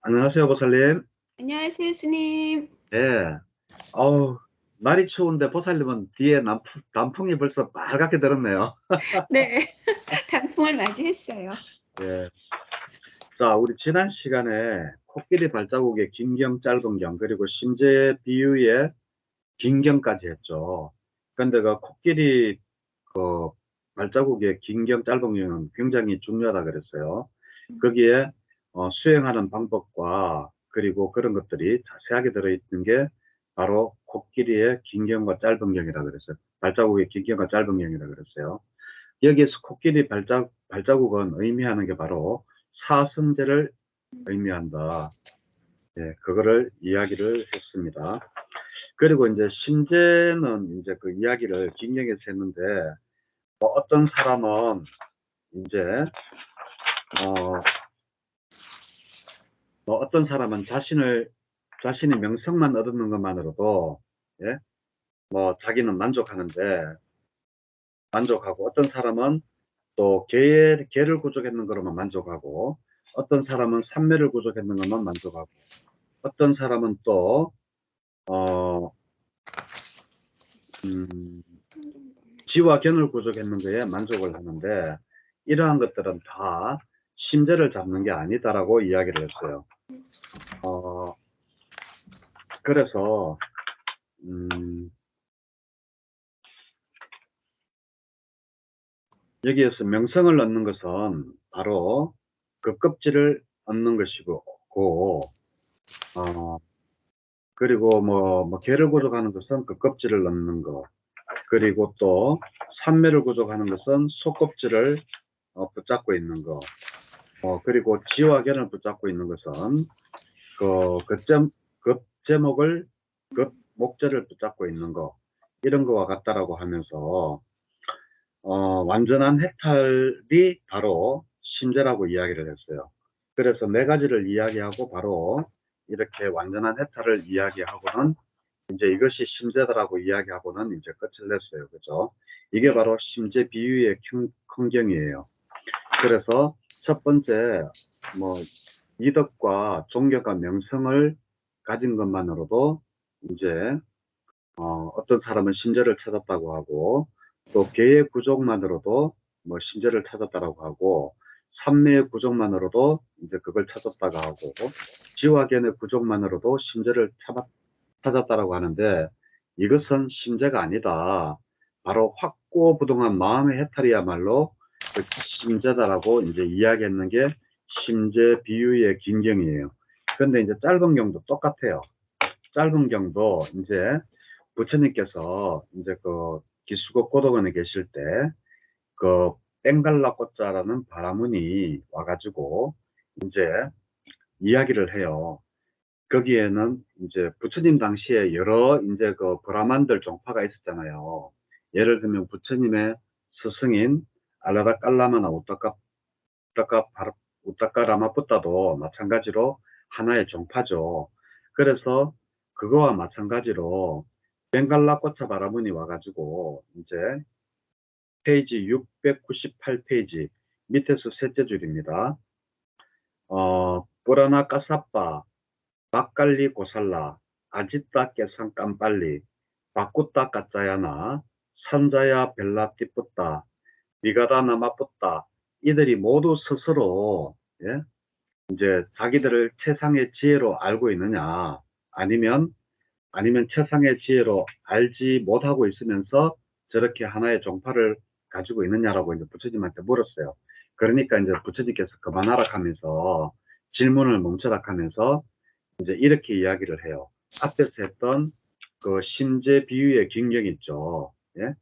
안녕하세요, 보살님. 안녕하세요, 스님. 예. 어우, 날이 추운데 보살님은 뒤에 단풍이 벌써 빨갛게 들었네요. 네, 단풍을 맞이했어요. 예. 자, 우리 지난 시간에 코끼리 발자국의 긴 경, 짧은 경, 그리고 심재 비유의 긴 경까지 했죠. 근데 그 코끼리 그 발자국의 긴 경, 짧은 경은 굉장히 중요하다 그랬어요. 거기에 수행하는 방법과 그리고 그런 것들이 자세하게 들어있는 게 바로 코끼리의 긴 경과 짧은 경이라 그랬어요. 발자국의 긴 경과 짧은 경이라 그랬어요. 여기에서 코끼리 발자국은 의미하는 게 바로 사성제를 의미한다. 예, 그거를 이야기를 했습니다. 그리고 이제 심재는 이제 그 이야기를 긴 경에서 했는데, 어떤 사람은 이제 어, 어떤 사람은 자신이 명성만 얻는 것만으로도, 예? 자기는 만족하고, 어떤 사람은 또 개를 구족했는 것로만 만족하고, 어떤 사람은 삼매를 구족했는 것만 만족하고, 어떤 사람은 또 어, 음, 지와 견을 구족했는 거에 만족을 하는데, 이러한 것들은 다 심재를 잡는 게 아니다라고 이야기를 했어요. 어, 그래서 음, 여기에서 명성을 얻는 것은 바로 그 껍질을 얻는 것이고, 어, 그리고 개를 구족하는 것은 그 껍질을 얻는 것, 그리고 또 산매를 구족하는 것은 속껍질을 붙잡고 있는 것, 그리고 지와 견을 붙잡고 있는 것은 겉제목을, 겉목재를 붙잡고 있는 것, 이런 거와 같다라고 하면서 완전한 해탈이 바로 심재라고 이야기를 했어요. 그래서 네 가지를 이야기하고 바로 이렇게 완전한 해탈을 이야기하고는 이제 이것이 심재다라고 이야기하고는 이제 끝을 냈어요. 그죠? 이게 네, 바로 심재 비유의 큰경이에요. 그래서 첫 번째, 이덕과 존경과 명성을 가진 것만으로도 이제 어떤 사람은 심재를 찾았다고 하고, 또 개의 구족만으로도 심재를 찾았다고 하고, 삼매의 구족만으로도 이제 그걸 찾았다고 하고, 지와 견의 구족만으로도 심재를 찾았다라고 하는데, 이것은 심재가 아니다. 바로 확고부동한 마음의 해탈이야말로 그 심재다라고 이제 이야기했는 게 심재 비유의 긴경이에요. 근데 이제 짧은 경도 똑같아요. 짧은 경도 이제 부처님께서 이제 그 기수국 고도원에 계실 때 그 벵갈라 꽃자라는 바라문이 와가지고 이제 이야기를 해요. 거기에는 이제 부처님 당시에 여러 이제 그 브라만들 종파가 있었잖아요. 예를 들면 부처님의 스승인 알라다 깔라마나 우따까 라마푸타도 마찬가지로 하나의 종파죠. 그래서 그거와 마찬가지로 벵갈라 꽃차 바라문이 와가지고 이제 페이지 698페이지 밑에서 셋째 줄입니다. 뿌라나 까사빠 막갈리 고살라 아지따 깨상 깜빨리 바꾸따 까짜야나 산자야 벨라띠뿌따 니가다 나마뿌따, 이들이 모두 스스로, 예? 이제 자기들을 최상의 지혜로 알고 있느냐, 아니면 최상의 지혜로 알지 못하고 있으면서 저렇게 하나의 종파를 가지고 있느냐라고 이제 부처님한테 물었어요. 그러니까 이제 부처님께서 그만하라 하면서 질문을 멈춰라 하면서 이제 이렇게 이야기를 해요. 앞에서 했던 그 심재 비유의 긴경 있죠. 예?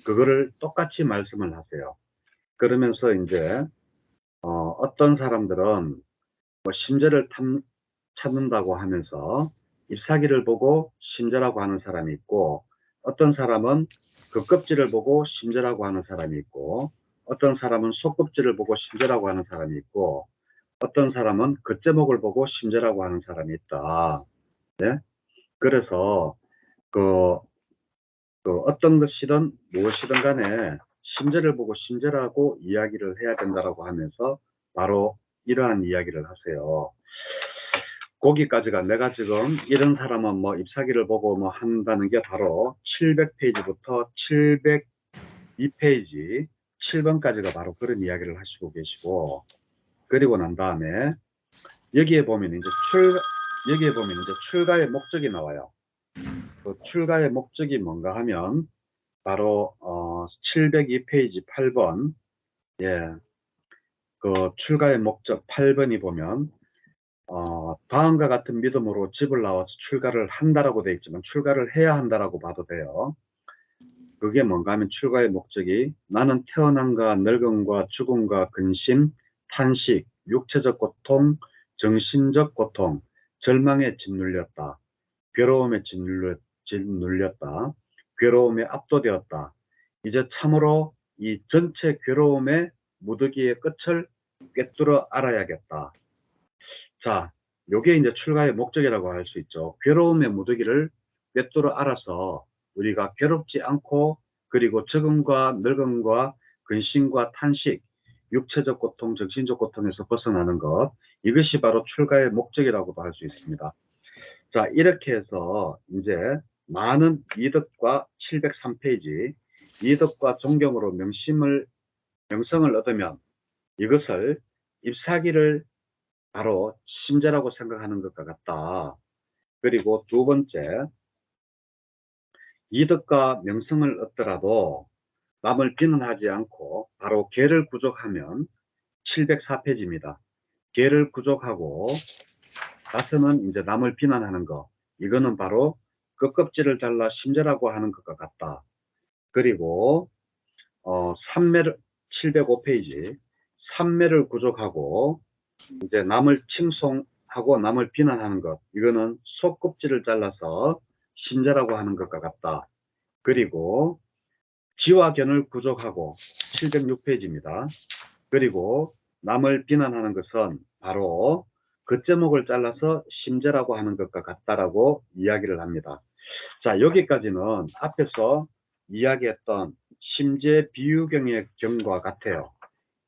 그거를 똑같이 말씀을 하세요. 그러면서 이제 어떤 사람들은 심재를 찾는다고 하면서 잎사귀를 보고 심재라고 하는 사람이 있고, 어떤 사람은 그 껍질을 보고 심재라고 하는 사람이 있고, 어떤 사람은 속껍질을 보고 심재라고 하는 사람이 있고, 어떤 사람은 겉제목을 보고 심재라고 하는 사람이 있다. 네? 그래서 그, 어떤 것이든 무엇이든 간에 심재를 보고 심재라고 이야기를 해야 된다라고 하면서 바로 이러한 이야기를 하세요. 거기까지가 내가 지금 이런 사람은 뭐 잎사귀를 보고 뭐 한다는 게 바로 700페이지부터 702페이지 7번까지가 바로 그런 이야기를 하시고 계시고, 그리고 난 다음에 여기에 보면 이제 출가의 목적이 나와요. 그 출가의 목적이 뭔가 하면 바로 702페이지 8번, 예, 그 출가의 목적 8번이 보면 다음과 같은 믿음으로 집을 나와서 출가를 한다라고 되어 있지만 출가를 해야 한다라고 봐도 돼요. 그게 뭔가 하면 출가의 목적이 나는 태어남과 늙음과 죽음과 근심, 탄식, 육체적 고통, 정신적 고통, 절망에 짓눌렸다. 괴로움에 짓눌렸다. 괴로움에 압도되었다. 이제 참으로 이 전체 괴로움의 무더기의 끝을 꿰뚫어 알아야겠다. 자, 요게 이제 출가의 목적이라고 할 수 있죠. 괴로움의 무더기를 꿰뚫어 알아서 우리가 괴롭지 않고, 그리고 적응과 늙음과 근심과 탄식, 육체적 고통, 정신적 고통에서 벗어나는 것, 이것이 바로 출가의 목적이라고도 할 수 있습니다. 자, 이렇게 해서 이제 많은 이덕과 703페이지, 이덕과 존경으로 명성을 얻으면 이것을 잎사귀를 바로 심재라고 생각하는 것과 같다. 그리고 두 번째, 이덕과 명성을 얻더라도 남을 비난하지 않고 바로 계를 구족하면 704페이지입니다. 계를 구족하고 나서는 이제 남을 비난하는 거, 이거는 바로 껍질을 잘라 심재라고 하는 것과 같다. 그리고 삼매를 705페이지, 삼매를 구족하고 이제 남을 칭송하고 남을 비난하는 것, 이거는 속껍질을 잘라서 심재라고 하는 것과 같다. 그리고 지와 견을 구족하고 706페이지입니다. 그리고 남을 비난하는 것은 바로 겉제목을 잘라서 심재라고 하는 것과 같다라고 이야기를 합니다. 자, 여기까지는 앞에서 이야기했던 심재 비유경의 경과 같아요.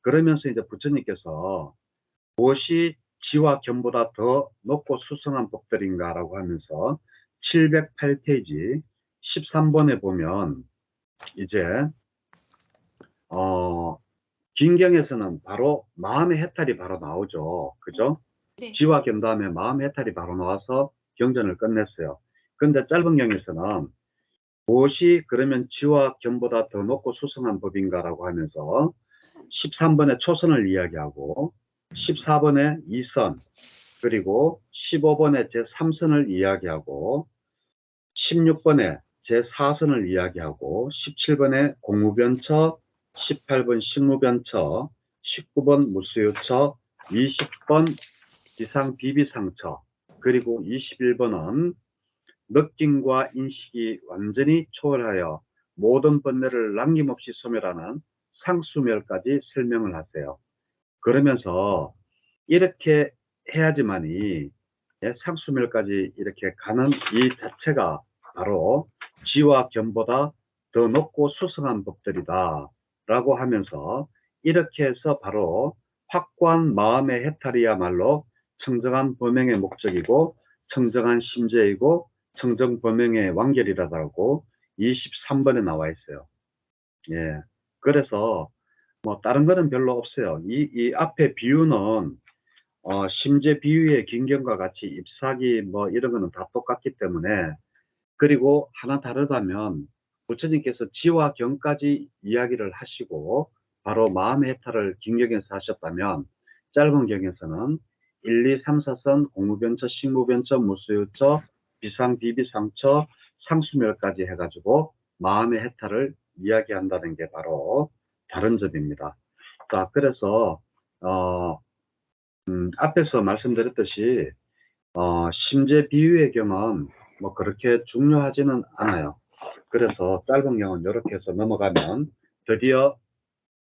그러면서 이제 부처님께서 무엇이 지와 견보다 더 높고 수성한 법들인가 라고 하면서 708페이지 13번에 보면 이제 긴경에서는 바로 마음의 해탈이 바로 나오죠. 그죠? 네. 지와 견 다음에 마음의 해탈이 바로 나와서 경전을 끝냈어요. 그런데 짧은 경에서는 무엇이 그러면 지와 견보다 더 높고 수성한 법인가 라고 하면서 13번에 초선을 이야기하고 14번에 2선, 그리고 15번에 제3선을 이야기하고 16번에 제4선을 이야기하고 17번에 공무변처, 18번 식무변처, 19번 무수유처, 20번 비상비비상처, 그리고 21번은 느낌과 인식이 완전히 초월하여 모든 번뇌를 남김없이 소멸하는 상수멸까지 설명을 하세요. 그러면서 이렇게 해야지만이 상수멸까지 이렇게 가는 이 자체가 바로 지와 견보다 더 높고 수성한 법들이다 라고 하면서, 이렇게 해서 바로 확고한 마음의 해탈이야말로 청정한 범행의 목적이고 청정한 심재이고 청정 범행의 완결이라고 23번에 나와 있어요. 예. 그래서 뭐 다른 거는 별로 없어요. 이 앞에 비유는 심재 비유의 긴경과 같이 잎사귀 뭐 이런 거는 다 똑같기 때문에, 그리고 하나 다르다면 부처님께서 지와 경까지 이야기를 하시고 바로 마음의 해탈을 긴경에서 하셨다면 짧은 경에서는 1, 2, 3, 4선 공무변처, 식무변처, 무수유처, 비상비비상처, 상수멸까지 해가지고 마음의 해탈을 이야기한다는 게 바로 다른 점입니다. 자, 그래서 앞에서 말씀드렸듯이 심재 비유의 경은 뭐 그렇게 중요하지는 않아요. 그래서 짧은 경은 이렇게 해서 넘어가면 드디어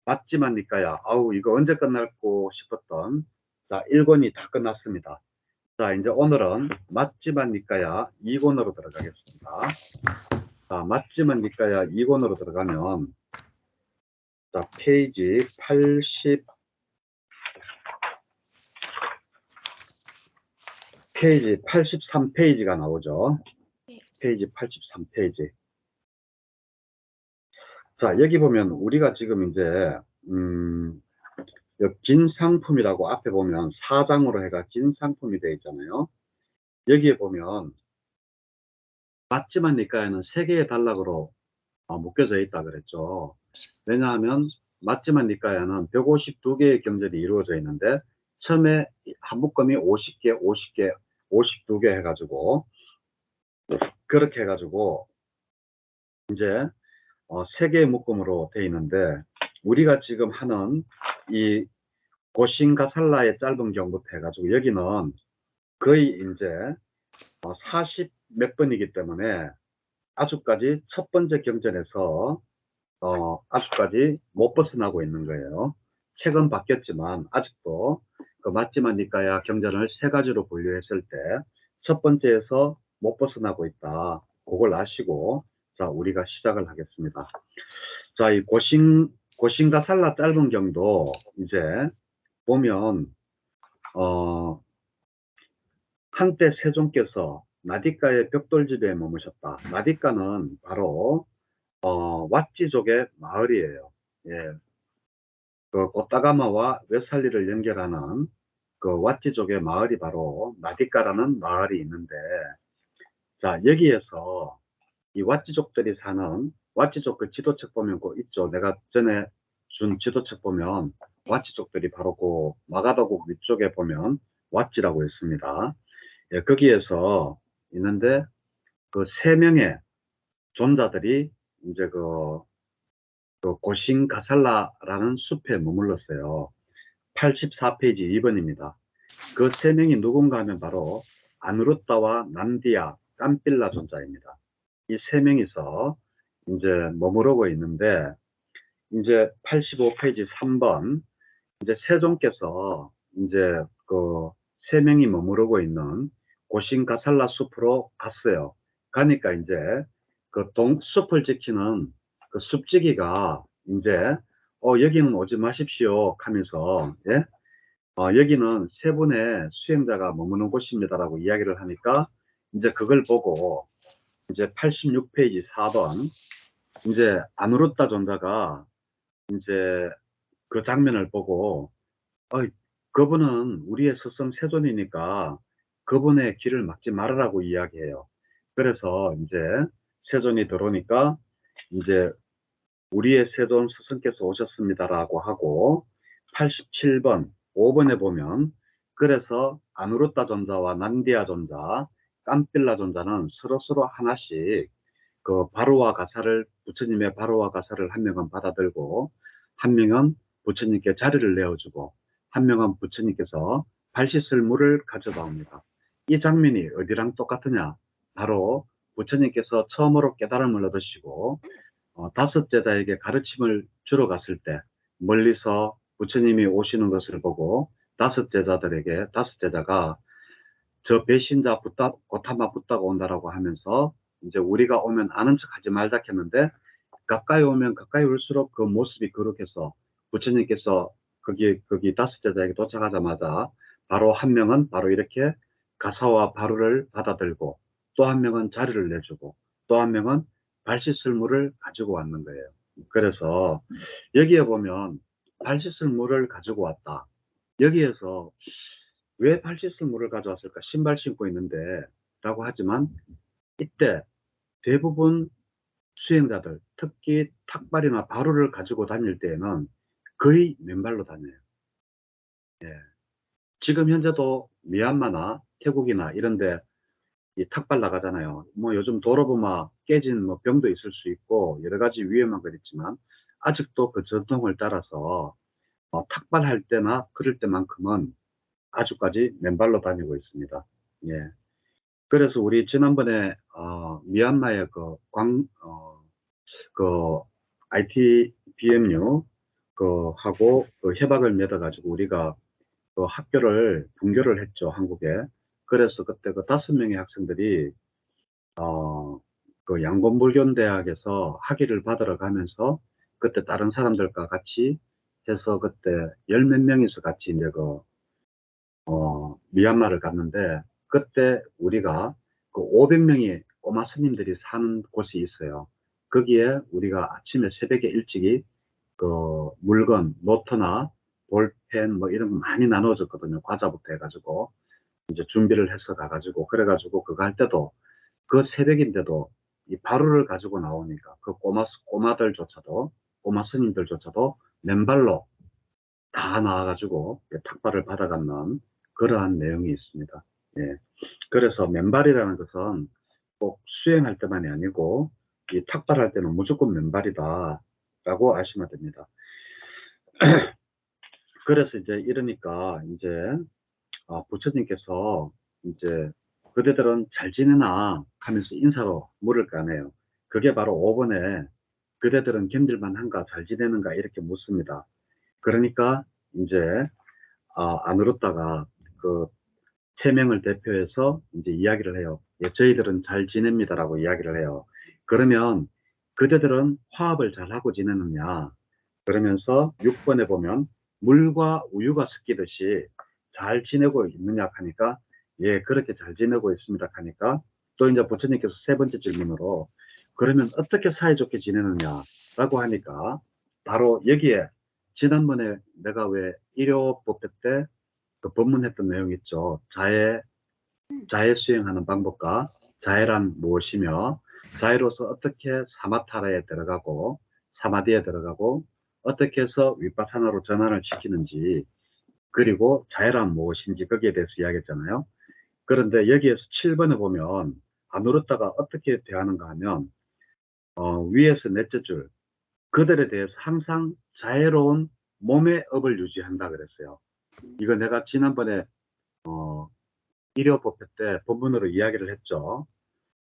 맞지만 니까야, 아우 이거 언제 끝날고 싶었던, 자 1권이 다 끝났습니다. 자, 이제 오늘은 맞지만 니까야 2권으로 들어가겠습니다. 자, 맞지만 니까야 2권으로 들어가면 자 페이지 80, 페이지 83페이지가 나오죠. 네. 페이지 83페이지. 자, 여기 보면 우리가 지금 이제 긴 상품이라고 앞에 보면 4장으로 해가 긴 상품이 되어 있잖아요. 여기에 보면 맞지만 니까에는 3개의 단락으로 묶여져 있다 그랬죠. 왜냐하면 맞지만 니까에는 152개의 경절이 이루어져 있는데 처음에 한 묶음이 50개, 50개, 52개 해가지고 그렇게 해가지고 이제 3개의 묶음으로 되어 있는데 우리가 지금 하는 이 고싱가살라의 짧은 경부터 해가지고 여기는 거의 이제 40 몇 번이기 때문에 아주까지 첫 번째 경전에서 아주까지 못 벗어나고 있는 거예요. 책은 바뀌었지만 아직도 그 맞지만 니까야 경전을 3가지로 분류했을 때 첫 번째에서 못 벗어나고 있다. 그걸 아시고 자 우리가 시작을 하겠습니다. 자, 이 고싱가살라 짧은 경도 이제 보면 한때 세종께서 나디카의 벽돌집에 머무셨다. 나디카는 바로 왓지족의 마을이에요. 예, 그 고타가마와 웨살리를 연결하는 그 왓지족의 마을이 바로 나디카라는 마을이 있는데, 자 여기에서 이 왓지족들이 사는 왓지족 그 지도책 보면 그 있죠. 내가 전에 준 지도책 보면 왓지족들이 바로 그 마가다국 위쪽에 보면 왓지라고 있습니다. 예, 거기에서 있는데 그 3명의 존자들이 이제 그 고싱가살라라는 숲에 머물렀어요. 84페이지 2번입니다. 그 3명이 누군가 하면 바로 아누르타와 난디아, 깜빌라 존자입니다. 이 3명이서 이제 머무르고 있는데 이제 85페이지 3번 이제 세종께서 이제 그 3명이 머무르고 있는 고싱가살라 숲으로 갔어요. 가니까 이제 그 숲을 지키는 그 숲지기가 이제 여기는 오지 마십시오 하면서 예? 여기는 3분의 수행자가 머무는 곳입니다라고 이야기를 하니까 이제 그걸 보고 이제 86페이지 4번 이제 아누르타 존자가 이제 그 장면을 보고 그분은 우리의 스승 세존이니까 그분의 길을 막지 말으라고 이야기해요. 그래서 이제 세존이 들어오니까 이제 우리의 세존 스승께서 오셨습니다라고 하고 87번 5번에 보면 그래서 아누르타 존자와 난디아 존자, 깜빌라 존자는 서로 하나씩 그 바로와 가사를 부처님의 바로와 가사를 한 명은 받아들고 한 명은 부처님께 자리를 내어주고 한 명은 부처님께서 발 씻을 물을 가져다 옵니다. 이 장면이 어디랑 똑같으냐? 바로 부처님께서 처음으로 깨달음을 얻으시고 5 제자에게 가르침을 주러 갔을 때 멀리서 부처님이 오시는 것을 보고 5 제자들에게 5 제자가 저 배신자 고타마 붓다가 온다라고 하면서 이제 우리가 오면 아는 척 하지 말자 했는데 가까이 오면 가까이 올수록 그 모습이 거룩해서 부처님께서 거기 5 제자에게 도착하자마자 바로 한 명은 바로 이렇게 가사와 바루를 받아들고 또 한 명은 자리를 내주고 또 한 명은 발 씻을 물을 가지고 왔는 거예요. 그래서 여기에 보면 발 씻을 물을 가지고 왔다. 여기에서 왜 발 씻을 물을 가져왔을까? 신발 신고 있는데 라고 하지만 이때 대부분 수행자들 특히 탁발이나 바루를 가지고 다닐 때에는 거의 맨발로 다녀요. 예. 지금 현재도 미얀마나 태국이나 이런데 이 탁발 나가잖아요. 뭐 요즘 도로 보면 깨진 뭐 병도 있을 수 있고 여러 가지 위험한 것 있지만 아직도 그 전통을 따라서 탁발할 때나 그럴 때만큼은 아주까지 맨발로 다니고 있습니다. 예. 그래서 우리 지난번에 미얀마의 그 ITBMU 하고 그 협약을 맺어가지고 우리가 그 학교를 분교를 했죠, 한국에. 그래서 그때 그 5명의 학생들이 그 양곤불교대학에서 학위를 받으러 가면서 그때 다른 사람들과 같이 해서 그때 10몇 명이서 같이 이제 미얀마를 갔는데 그때 우리가 그 500명의 꼬마 스님들이 사는 곳이 있어요. 거기에 우리가 아침에 새벽에 일찍이 그 물건, 노트나 볼펜 뭐 이런 거 많이 나눠줬거든요. 과자부터 해가지고 이제 준비를 해서 가가지고 그래가지고 그거 할 때도 그 새벽인데도 이 바루를 가지고 나오니까 그 꼬마들조차도 꼬마 스님들조차도 맨발로 다 나와가지고 탁발을 받아가는 그러한 내용이 있습니다. 예. 그래서 맨발이라는 것은 꼭 수행할 때만이 아니고 이 탁발할 때는 무조건 맨발이다 라고 아시면 됩니다. 그래서 이제 이러니까 이제 부처님께서 이제 그대들은 잘 지내나 하면서 인사로 물을 거 아니에요. 그게 바로 5번에 그대들은 견딜만 한가 잘 지내는가 이렇게 묻습니다. 그러니까 이제 안 울었다가 그 3명을 대표해서 이제 이야기를 해요. 예, 저희들은 잘 지냅니다라고 이야기를 해요. 그러면 그대들은 화합을 잘 하고 지내느냐? 그러면서 6번에 보면 물과 우유가 섞이듯이 잘 지내고 있느냐 하니까 예, 그렇게 잘 지내고 있습니다 하니까 또 이제 부처님께서 3번째 질문으로 그러면 어떻게 사이좋게 지내느냐라고 하니까 바로 여기에 지난번에 내가 왜 일요법회 때 그 법문했던 내용 있죠. 자해 수행하는 방법과 자해란 무엇이며 자해로서 어떻게 사마타라에 들어가고 사마디에 들어가고 어떻게 해서 위파사나로 전환을 시키는지 그리고 자해란 무엇인지 거기에 대해서 이야기했잖아요. 그런데 여기에서 7번에 보면 안 울었다가 어떻게 대하는가 하면 위에서 넷째 줄 그들에 대해서 항상 자애로운 몸의 업을 유지한다 그랬어요. 이거 내가 지난번에 일요법회 때 본문으로 이야기를 했죠.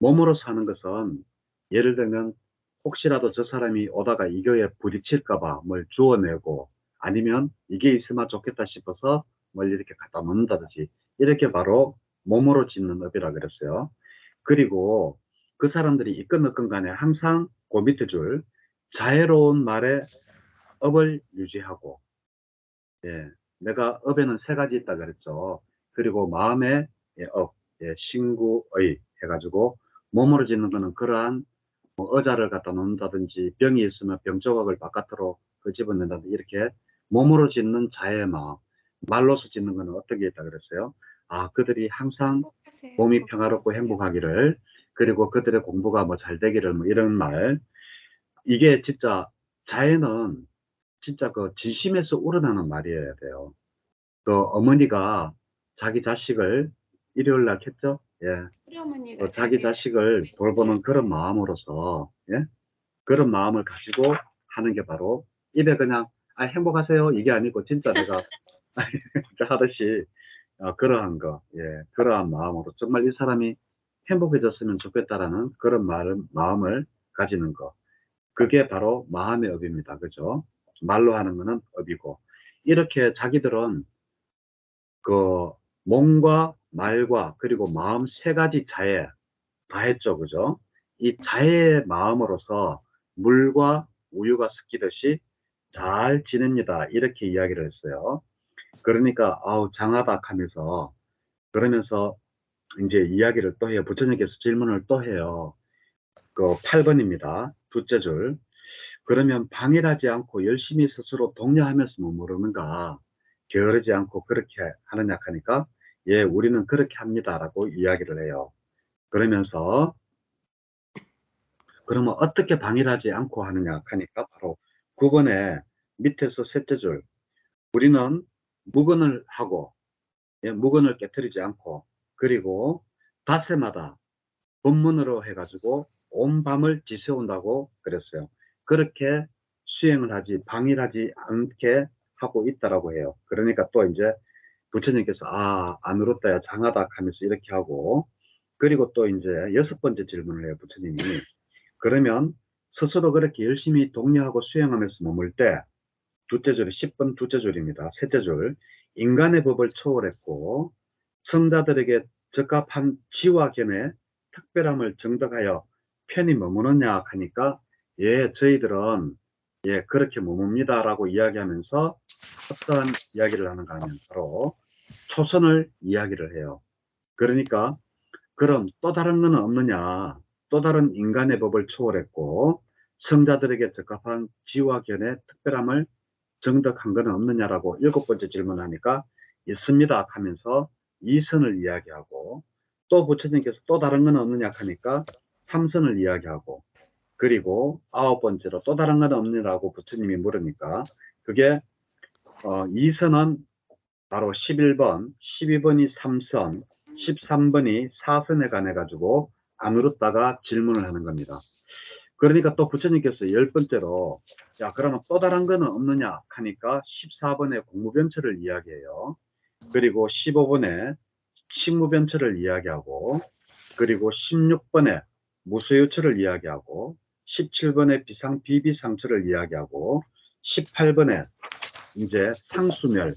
몸으로 사는 것은 예를 들면 혹시라도 저 사람이 오다가 이 교회에 부딪힐까봐 뭘 주워내고 아니면 이게 있으면 좋겠다 싶어서 뭘 이렇게 갖다 놓는다든지 이렇게 바로 몸으로 짓는 업이라 그랬어요. 그리고 그 사람들이 있건 없건 간에 항상 그 밑에 줄 자애로운 말에 업을 유지하고 예, 내가 업에는 3가지 있다 그랬죠. 그리고 마음의 업, 신구의 해가지고 몸으로 짓는 거는 그러한 뭐 의자를 갖다 놓는다든지 병이 있으면 병 조각을 바깥으로 집어낸다든지 이렇게 몸으로 짓는 자의 마음, 말로서 짓는 거는 어떻게 있다 그랬어요? 그들이 항상 몸이 평화롭고 행복하기를 그리고 그들의 공부가 뭐 잘 되기를 뭐 이런 말 이게 진짜 자해는 진짜 그 진심에서 우러나는 말이어야 돼요. 그 어머니가 자기 자식을 일요일 날 했죠? 예. 우리 어머니가 그 자기 자식을 돌보는 그런 마음으로서, 예? 그런 마음을 가지고 하는 게 바로 입에 그냥, 행복하세요. 이게 아니고 진짜 내가 하듯이, 그러한 거, 예. 그러한 마음으로 정말 이 사람이 행복해졌으면 좋겠다라는 그런 마음을 가지는 거. 그게 바로 마음의 업입니다. 그죠? 말로 하는 거는 업이고. 이렇게 자기들은 그 몸과 말과 그리고 마음 3가지 자해 다 했죠. 그죠? 이 자해의 마음으로서 물과 우유가 섞이듯이 잘 지냅니다. 이렇게 이야기를 했어요. 그러니까 장하다 하면서 그러면서 이제 이야기를 또 해요. 부처님께서 질문을 또 해요. 그 8번입니다. 둘째 줄. 그러면 방해하지 않고 열심히 스스로 독려하면서 머무르는가? 게으르지 않고 그렇게 하느냐 하니까 예, 우리는 그렇게 합니다라고 이야기를 해요. 그러면서 그러면 어떻게 방해하지 않고 하느냐 하니까 바로 9번에 밑에서 셋째 줄 우리는 묵언을 하고 예, 묵언을 깨뜨리지 않고 그리고 닷새마다 법문으로 해가지고 온 밤을 지새운다고 그랬어요. 그렇게 수행을 하지 방일하지 않게 하고 있다라고 해요. 그러니까 또 이제 부처님께서 안 울었다야 장하다 하면서 이렇게 하고 그리고 또 이제 6번째 질문을 해요. 부처님이 그러면 스스로 그렇게 열심히 독려하고 수행하면서 머물 때 둘째 줄이 10번 둘째 줄입니다. 셋째 줄 인간의 법을 초월했고 성자들에게 적합한 지와 견해 특별함을 정덕하여 편히 머무느냐 하니까 예 저희들은 예 그렇게 머뭅니다 라고 이야기하면서 어떠한 이야기를 하는가 하면 바로 초선을 이야기를 해요. 그러니까 그럼 또 다른 것은 없느냐? 또 다른 인간의 법을 초월했고 성자들에게 적합한 지와 견의 특별함을 정덕한 것은 없느냐라고 7번째 질문하니까 있습니다 하면서 이선을 이야기하고, 또 부처님께서 또 다른 건 없느냐 하니까 삼선을 이야기하고, 그리고 9번째로 또 다른 건 없느냐고 부처님이 물으니까 그게 이선은 바로 11번, 12번이 삼선, 13번이 사선에 관해 가지고 안으로다가 질문을 하는 겁니다. 그러니까 또 부처님께서 10번째로 야 그러면 또 다른 거는 없느냐 하니까 14번에 공무변처를 이야기해요. 그리고 15번에 식무변처를 이야기하고, 그리고 16번에 무소유처를 이야기하고, 17번에 비비상처를 이야기하고, 18번에 이제 상수멸,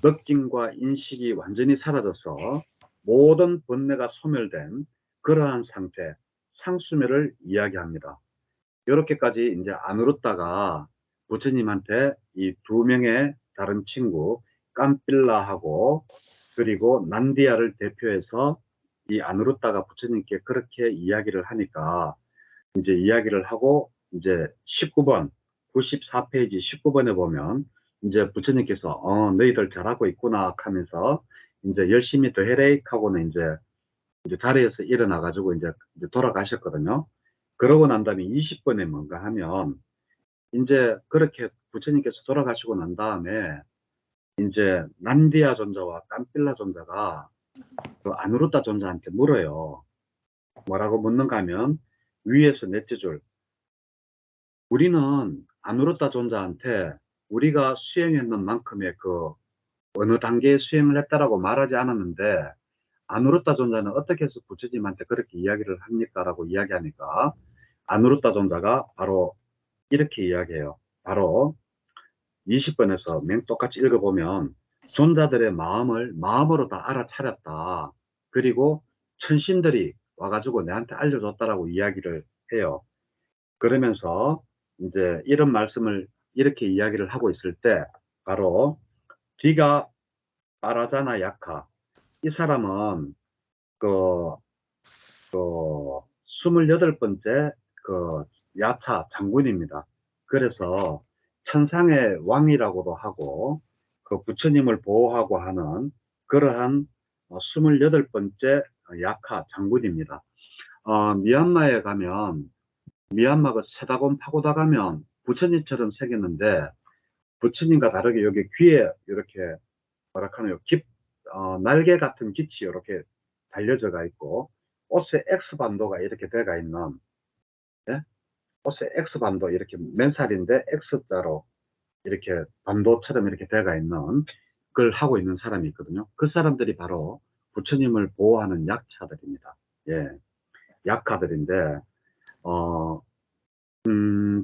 느낌과 인식이 완전히 사라져서 모든 번뇌가 소멸된 그러한 상태, 상수멸을 이야기합니다. 이렇게까지 이제 안 울었다가 부처님한테 이 2명의 다른 친구 깜빌라하고 그리고 난디아를 대표해서 이 안 울었다가 부처님께 그렇게 이야기를 하니까 이제 이야기를 하고 이제 19번 94페이지 19번에 보면 이제 부처님께서 너희들 잘하고 있구나 하면서 이제 열심히 더 해래 하고는 이제 자리에서 일어나 가지고 이제 돌아가셨거든요. 그러고 난 다음에 20번에 뭔가 하면 이제 그렇게 부처님께서 돌아가시고 난 다음에 이제 난디아 존자와 깜빌라 존자가 그 아누르타 존자한테 물어요. 뭐라고 묻는가 하면 위에서 넷째 줄, 우리는 아누르타 존자한테 우리가 수행했는 만큼의 그 어느 단계에 수행을 했다라고 말하지 않았는데 아누르타 존자는 어떻게 해서 부처님한테 그렇게 이야기를 합니까? 라고 이야기하니까 아누르타 존자가 바로 이렇게 이야기해요. 바로 20번에서 똑같이 읽어보면 존자들의 마음을 마음으로 다 알아차렸다. 그리고 천신들이 와가지고 내한테 알려줬다라고 이야기를 해요. 그러면서 이제 이런 말씀을 이렇게 이야기를 하고 있을 때 바로 디가 빠라자나 야카, 이 사람은 그 28번째 그 야차 장군입니다. 그래서 천상의 왕이라고도 하고 그 부처님을 보호하고 하는 그러한 28번째 야카 장군입니다. 미얀마에 가면 미얀마 그 세다곤 파고다 가면 부처님처럼 생겼는데 부처님과 다르게 여기 귀에 이렇게 뭐랄까요 날개 같은 깃이 이렇게 달려져가 있고 옷에 X반도가 이렇게 돼가 있는, 예? 옷에 X반도 이렇게 맨살인데 X자로 이렇게 반도처럼 이렇게 돼가 있는 그걸 하고 있는 사람이 있거든요. 그 사람들이 바로 부처님을 보호하는 약차들입니다. 예, 약하들인데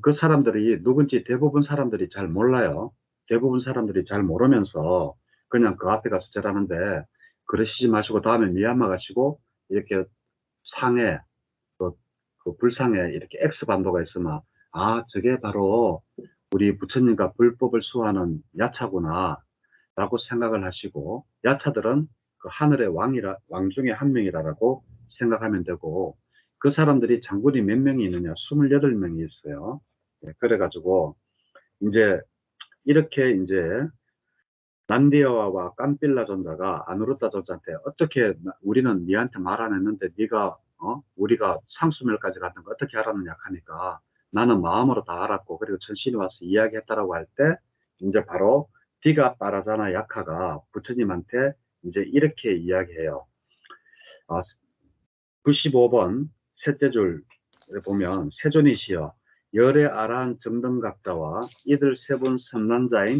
그 사람들이 누군지 대부분 사람들이 잘 몰라요. 대부분 사람들이 잘 모르면서 그냥 그 앞에 가서 절하는데 그러시지 마시고 다음에 미얀마 가시고 이렇게 상해 그 불상에 이렇게 X반도가 있으면 저게 바로 우리 부처님과 불법을 수호하는 야차구나 라고 생각을 하시고, 야차들은 그 하늘의 왕 중에 한 명이라고 생각하면 되고, 그 사람들이 장군이 몇 명이 있느냐? 28명이 있어요. 그래가지고 이제 이렇게 이제 난디아와 깜빌라 존자가 아누르타 존자한테 어떻게 우리는 니한테 말 안 했는데 네가 우리가 상수멸까지 갔던 거 어떻게 알았느냐 하니까 나는 마음으로 다 알았고 그리고 천신이 와서 이야기했다라고 할 때 이제 바로 디가 빠라자나 야카가 부처님한테 이제 이렇게 이야기해요. 95번 셋째 줄에 보면 세존이시여 열의 아라한 정등각자와 이들 세 분 선난자인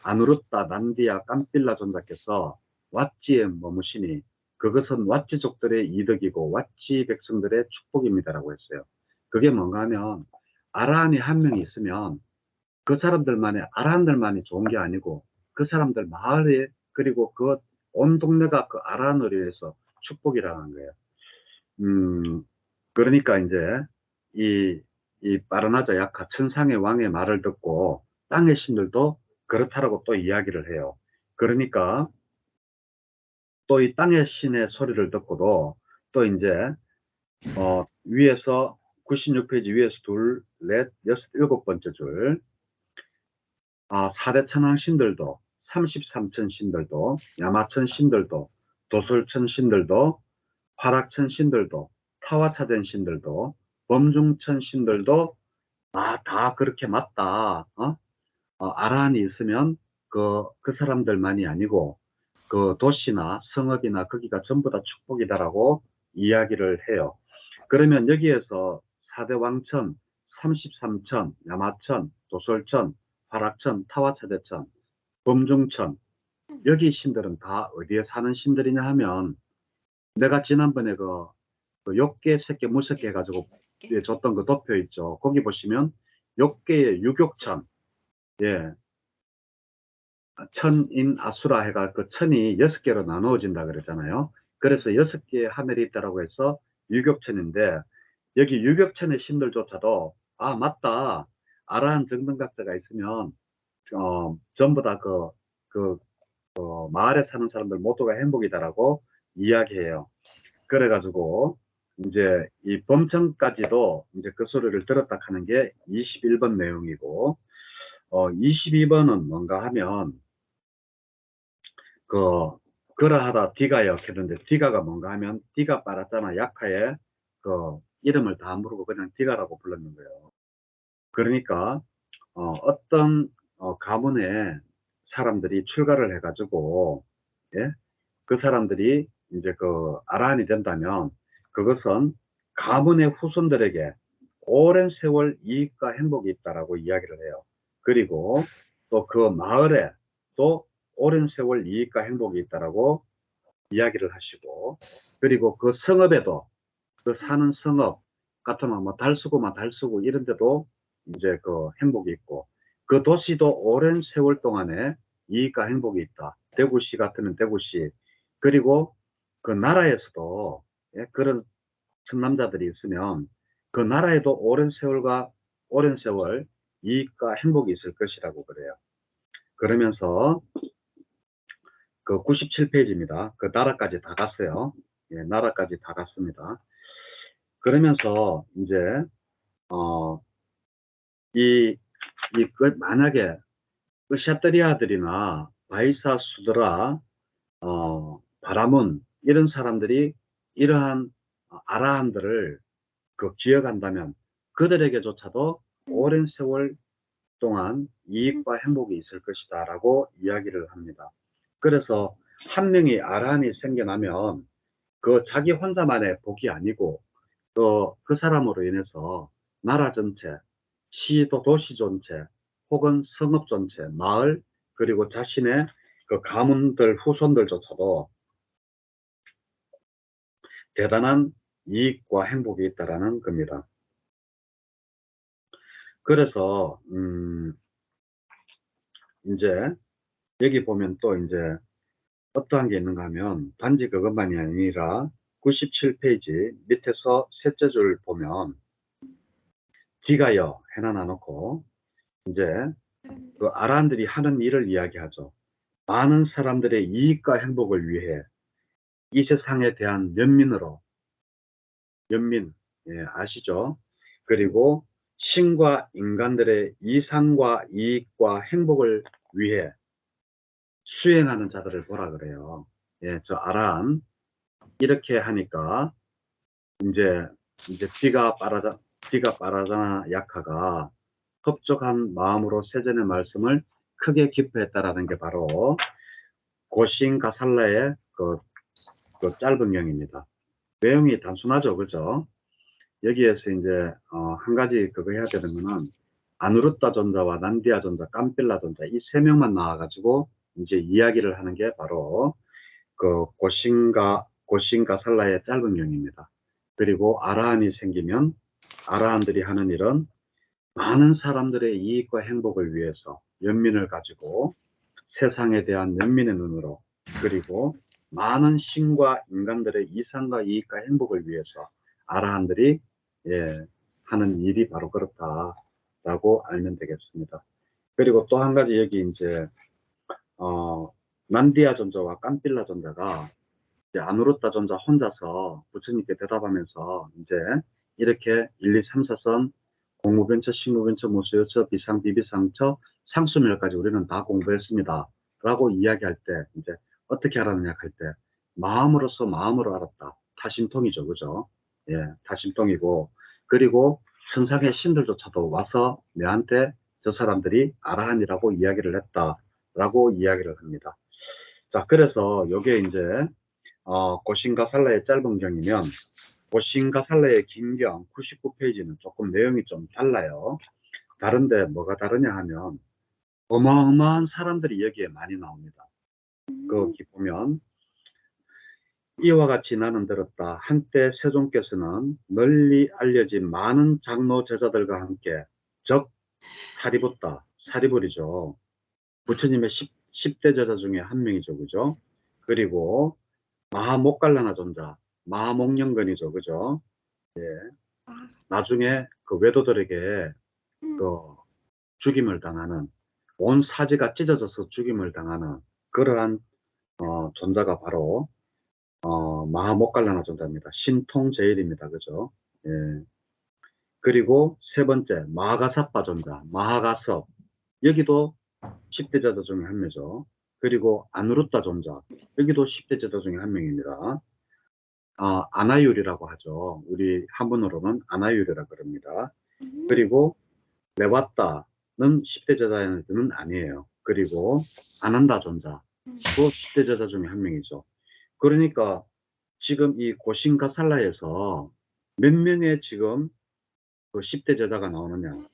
아누르타 난디아 깜빌라 존자께서 왓지에 머무시니 그것은 왓지족들의 이득이고 왓지 백성들의 축복입니다라고 했어요. 그게 뭔가 하면 아라한이 한 명이 있으면 그 아라한들만이 좋은 게 아니고 그 사람들 마을에 그리고 그 온 동네가 그 아라한으로 인해서 축복이라는 거예요. 그러니까 이제 이 빠르나자 약하 천상의 왕의 말을 듣고 땅의 신들도 그렇다라고 또 이야기를 해요. 그러니까 또 이 땅의 신의 소리를 듣고도 또 이제 위에서 96페이지 위에서 둘, 넷, 여섯, 일곱 번째 줄 4대 천왕 신들도 33천 신들도 야마천 신들도 도솔천 신들도 화락천 신들도 타와차된 신들도 범중천 신들도 다 그렇게 맞다. 아라한이 있으면 그 사람들만이 아니고 그 도시나 성읍이나 거기가 전부 다 축복이다라고 이야기를 해요. 그러면 여기에서 4대 왕천, 33천, 야마천, 도솔천, 화락천, 타와차대천, 범중천 여기 신들은 다 어디에 사는 신들이냐 하면 내가 지난번에 그 욕계, 새끼, 무새끼 해가지고 줬던 그 도표 있죠. 거기 보시면 욕계의 유격천, 예, 천인 아수라 해가 그 천이 6개로 나누어진다 그랬잖아요. 그래서 6개의 하늘이 있다라고 해서 유격천인데 여기 유격천의 신들조차도 맞다. 아라한 정등각자가 있으면 전부 다 마을에 사는 사람들 모두가 행복이다라고 이야기해요. 그래가지고 이제 이 범천까지도 이제 그 소리를 들었다 하는 게 21번 내용이고 22번은 뭔가 하면 그러하다 디가요 했는데 디가가 뭔가 하면 디가 빨았잖아. 약하에 이름을 다 부르고 그냥 디가라고 불렀는 거예요. 그러니까 어떤 가문에 사람들이 출가를 해가지고 예? 그 사람들이 이제 아라한이 된다면 그것은 가문의 후손들에게 오랜 세월 이익과 행복이 있다라고 이야기를 해요. 그리고 또 그 마을에 또 오랜 세월 이익과 행복이 있다라고 이야기를 하시고 그리고 그 성읍에도 그 사는 성읍 같으면 뭐 달수구 이런 데도 이제 행복이 있고 그 도시도 오랜 세월 동안에 이익과 행복이 있다. 대구시 같으면 대구시 그리고 그 나라에서도 그런 청남자들이 있으면 그 나라에도 오랜 세월 이익과 행복이 있을 것이라고 그래요. 그러면서 그 97페이지입니다. 그 나라까지 다 갔어요. 예, 나라까지 다 갔습니다. 그러면서 이제 만약에 샤뜨리아들이나 바이사 수드라 바라문 이런 사람들이 이러한 아라한들을 기억한다면 그들에게조차도 오랜 세월 동안 이익과 행복이 있을 것이다 라고 이야기를 합니다. 그래서 한 명이 아라한이 생겨나면 자기 혼자만의 복이 아니고 그 사람으로 인해서 나라 전체, 시도 도시 전체, 혹은 성읍 전체, 마을, 그리고 자신의 가문들, 후손들조차도 대단한 이익과 행복이 있다라는 겁니다. 그래서 이제 여기 보면 또 이제 어떠한 게 있는가 하면 단지 그것만이 아니라 97페이지 밑에서 셋째 줄 보면 디가여 해놔 놓고 이제 그 아란들이 하는 일을 이야기하죠. 많은 사람들의 이익과 행복을 위해 이 세상에 대한 연민, 예, 아시죠? 그리고 신과 인간들의 이상과 이익과 행복을 위해 수행하는 자들을 보라 그래요. 예, 저 아란 이렇게 하니까 이제 비가 빠라잖아 약하가 흡족한 마음으로 세전의 말씀을 크게 기뻐했다라는 게 바로 고신 가살라의 그 짧은 명입니다. 내용이 단순하죠, 그죠? 여기에서 이제 한 가지 그거 해야 되는 거는 아누르타 존자와 난디아 존자, 깜빌라 존자 이 세 명만 나와가지고 이제 이야기를 하는 게 바로 고신가살라의 짧은 명입니다. 그리고 아라한이 생기면 아라한들이 하는 일은 많은 사람들의 이익과 행복을 위해서 연민을 가지고 세상에 대한 연민의 눈으로 그리고 많은 신과 인간들의 이상과 이익과 행복을 위해서 아라한들이 하는 일이 바로 그렇다라고 알면 되겠습니다. 그리고 또 한 가지 여기 이제 난디아 존자와 깜빌라 존자가 이제 안 울었다 전자 혼자서 부처님께 대답하면서 이제 이렇게 1, 2, 3, 4선 공무변처, 식무변처, 무수요처, 비상, 비비상처, 상수멸까지 우리는 다 공부했습니다. 라고 이야기할 때 이제 어떻게 알았느냐 할 때 마음으로서 마음으로 알았다. 타심통이죠. 그죠? 예, 타심통이고 그리고 천상의 신들조차도 와서 내한테 저 사람들이 아라한이라고 이야기를 했다라고 이야기를 합니다. 자, 그래서 요게 이제 고신가살라의 짧은 경이면 고신가살라의 긴 경 99페이지는 조금 내용이 좀 달라요. 다른데 뭐가 다르냐 하면 어마어마한 사람들이 여기에 많이 나옵니다. 거기 보면 이와 같이 나는 들었다. 한때 세종께서는 널리 알려진 많은 장로 제자들과 함께 적 사리붓다. 사리불이죠. 부처님의 10대 제자 중에 한 명이죠. 그죠? 그리고 마하목갈라나 존자, 마하목령건이죠. 그죠? 나중에 그 외도들에게 그 죽임을 당하는 온 사지가 찢어져서 죽임을 당하는 그러한 존자가 바로 마하목갈라나 존자입니다. 신통제일입니다. 그죠? 예. 그리고 세 번째 마하가사빠 존자, 마하가섭 여기도 10대 제자 중에 한 명이죠. 그리고 아누루타 존자 여기도 10대 제자 중에 한 명입니다. 아나율이라고 하죠. 우리 한문으로는 아나율이라고 그럽니다. 그리고 레와따는 10대 제자는 아니에요. 그리고 아난다 존자도 10대 제자 중에 한 명이죠. 그러니까 지금 이 고신가살라에서 몇 명의 지금 그 10대 제자가 나오느냐.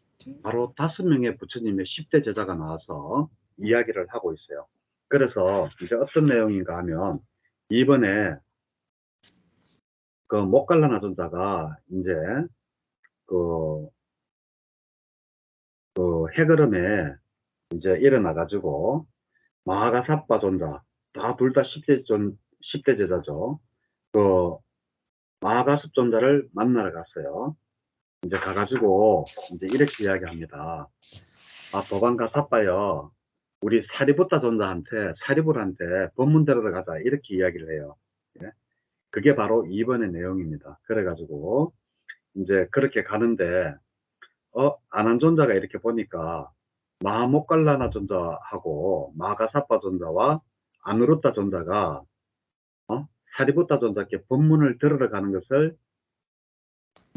바로 5명의 부처님의 10대 제자가 나와서 이야기를 하고 있어요. 그래서 이제 어떤 내용인가 하면 이번에 그 목갈라나 존자가 이제 그 해그름에 이제 일어나가지고 마하가사빠 존자 다 둘 다 10대 제자죠. 그 마하가습 존자를 만나러 갔어요. 이제 가가지고 이제 이렇게 이야기합니다. 도반가사빠여 우리 사리부타 존자한테 사리불한테 법문 들으러 가자 이렇게 이야기를 해요. 예? 그게 바로 2번의 내용입니다. 그래가지고 이제 그렇게 가는데 아난 존자가 이렇게 보니까 마하목갈라나 존자하고 마하가사빠 존자와 아누루타 존자가 사리부타 존자께 법문을 들으러 가는 것을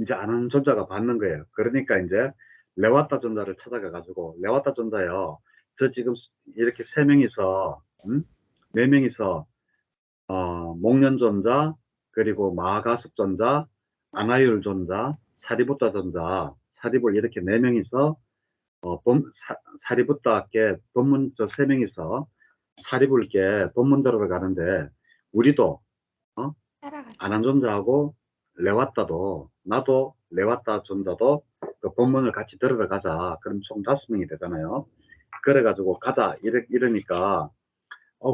이제 아는 존자가 받는 거예요. 그러니까 이제 레와타 존자를 찾아가 가지고 레와타 존자요. 저 지금 이렇게 세 명이서 네 명이서 목련 존자 그리고 마하가습 존자 아나율 존자 사리부타 존자 사리불 이렇게 네 명이서 사리부타께 법문 저 세 명이서 사리불께 법문 들으러 가는데 우리도 아난 존자하고 레와따도 나도 레와따 존자도 그 법문을 같이 들으러 가자. 그럼 총 5명이 되잖아요. 그래가지고 가자 이러니까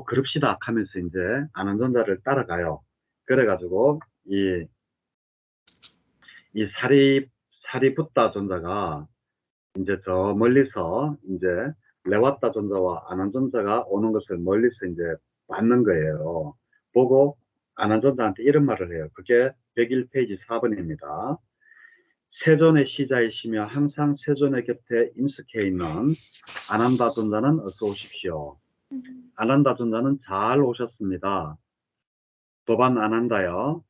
그럽시다 하면서 이제 아난 존자를 따라가요. 그래가지고 이 사리붓다 존자가 이제 저 멀리서 이제 레와따 존자와 아난 존자가 오는 것을 멀리서 이제 봤는 거예요. 보고 아난 존자한테 이런 말을 해요. 그게 101페이지 4번입니다. 세존의 시자이시며 항상 세존의 곁에 인숙해 있는 아난다 존자는 어서 오십시오. 아난다 존자는 잘 오셨습니다. 도반 아난다여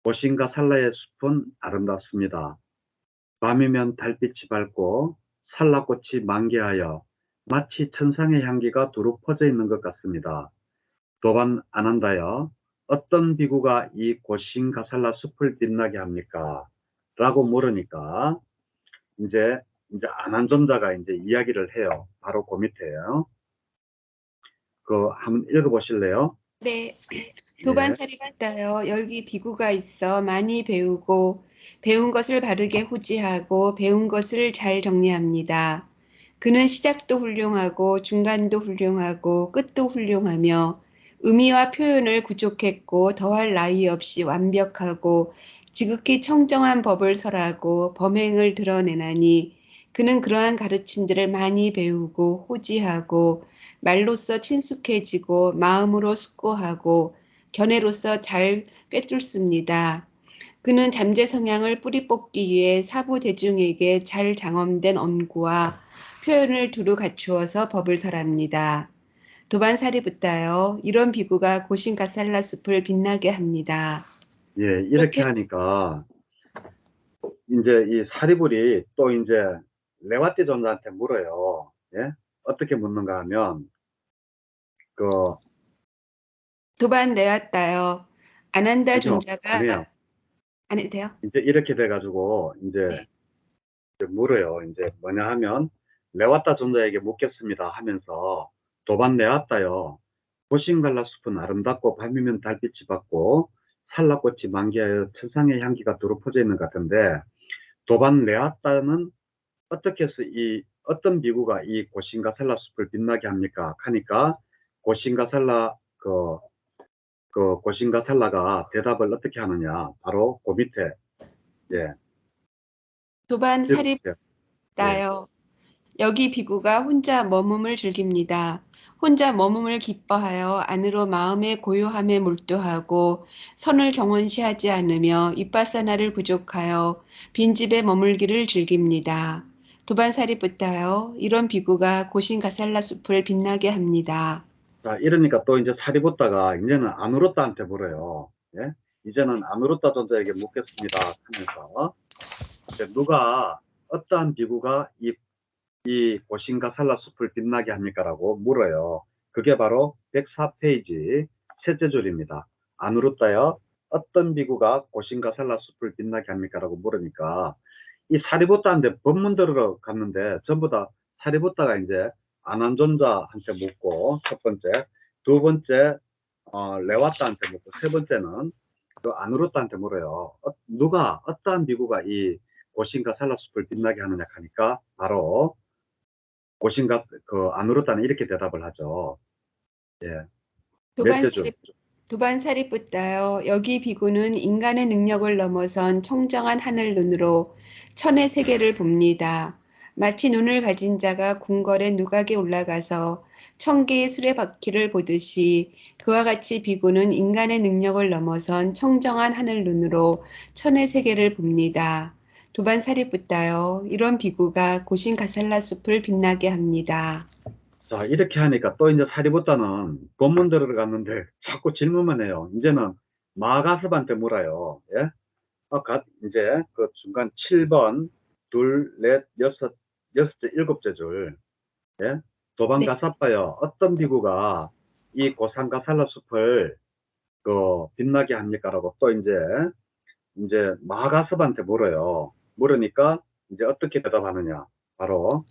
고신가 살라의 숲은 아름답습니다. 밤이면 달빛이 밝고 살라꽃이 만개하여 마치 천상의 향기가 두루 퍼져 있는 것 같습니다. 도반 아난다여 어떤 비구가 이 고신가살라 숲을 빛나게 합니까? 라고 물으니까 이제 아난존자가 이제 이야기를 해요. 바로 그 밑에요. 한번 읽어보실래요? 네. 도반살이 받다여 열기 비구가 있어 많이 배우고 배운 것을 바르게 호지하고 배운 것을 잘 정리합니다. 그는 시작도 훌륭하고 중간도 훌륭하고 끝도 훌륭하며 의미와 표현을 구족했고 더할 나위 없이 완벽하고 지극히 청정한 법을 설하고 범행을 드러내나니 그는 그러한 가르침들을 많이 배우고 호지하고 말로써 친숙해지고 마음으로 숙고하고 견해로서 잘 꿰뚫습니다. 그는 잠재 성향을 뿌리 뽑기 위해 사부 대중에게 잘 장엄된 언구와 표현을 두루 갖추어서 법을 설합니다. 도반사리부터요. 이런 비구가 고신가살라 숲을 빛나게 합니다. 예, 이렇게 이렇게 하니까 이제 이 사리불이 또 이제 레와띠 존자한테 물어요. 예? 어떻게 묻는가 하면 그 도반 내왔다요. 아난다 아니요, 존자가 아니에요. 안 해도 돼요? 이제 이렇게 돼가지고 이제 네. 물어요. 이제 뭐냐 하면 레와따 존자에게 묻겠습니다 하면서 도반 내왔다요. 고신갈라 숲은 아름답고 밤이면 달빛이 받고 살라꽃이 만개하여 천상의 향기가 두루 퍼져 있는 것 같은데 도반 내왔다는 어떻게 해서 이 어떤 비구가 이 고신가살라 숲을 빛나게 합니까? 하니까 고신가살라 그 고신가살라가 대답을 어떻게 하느냐? 바로 그 밑에 예 도반 읽어보세요. 예. 사리다요. 여기 비구가 혼자 머금을 즐깁니다. 혼자 머금을 기뻐하여 안으로 마음의 고요함에 몰두하고 선을 경원시하지 않으며 윗바사나를 부족하여 빈집에 머물기를 즐깁니다. 도반사리부터요. 이런 비구가 고신가살라 숲을 빛나게 합니다. 자, 이러니까 또 이제 사리붓다가 이제는 아누르따한테 물어요. 예? 이제는 아누르따 존자에게 묻겠습니다. 하면서 이제 누가 어떠한 비구가 이 고신가살라 숲을 빛나게 합니까라고 물어요. 그게 바로 104페이지 셋째 줄입니다. 아누르따여 어떤 비구가 고신가살라 숲을 빛나게 합니까라고 물으니까 이 사리붓다한테 법문 들으러 갔는데 전부 다 사리붓다가 이제 아난존자한테 묻고 첫 번째, 두 번째 레와따한테 묻고 세 번째는 그 아누르따한테 물어요. 누가 어떠한 비구가 이 고신가 살라숲을 빛나게 하느냐 하니까 바로 고신가 그 아누르따는 이렇게 대답을 하죠. 예, 넷째 줄. 도반사리 도반사리부터요. 여기 비구는 인간의 능력을 넘어선 청정한 하늘 눈으로 천의 세계를 봅니다. 마치 눈을 가진 자가 궁궐의 누각에 올라가서 천 개의 수레바퀴를 보듯이 그와 같이 비구는 인간의 능력을 넘어선 청정한 하늘 눈으로 천의 세계를 봅니다. 도반사리부터요. 이런 비구가 고신가살라 숲을 빛나게 합니다. 자, 이렇게 하니까 또 이제 사리붓다는 본문 들어갔는데 자꾸 질문만 해요. 이제는 마가섭한테 물어요. 예? 이제 그 중간 7번, 둘, 넷, 여섯째, 일곱째 줄. 예? 네. 도방가사빠요. 어떤 비구가 이 고산가살라 숲을 그 빛나게 합니까라고 또 이제 마가섭한테 물어요. 물으니까 이제 어떻게 대답하느냐. 바로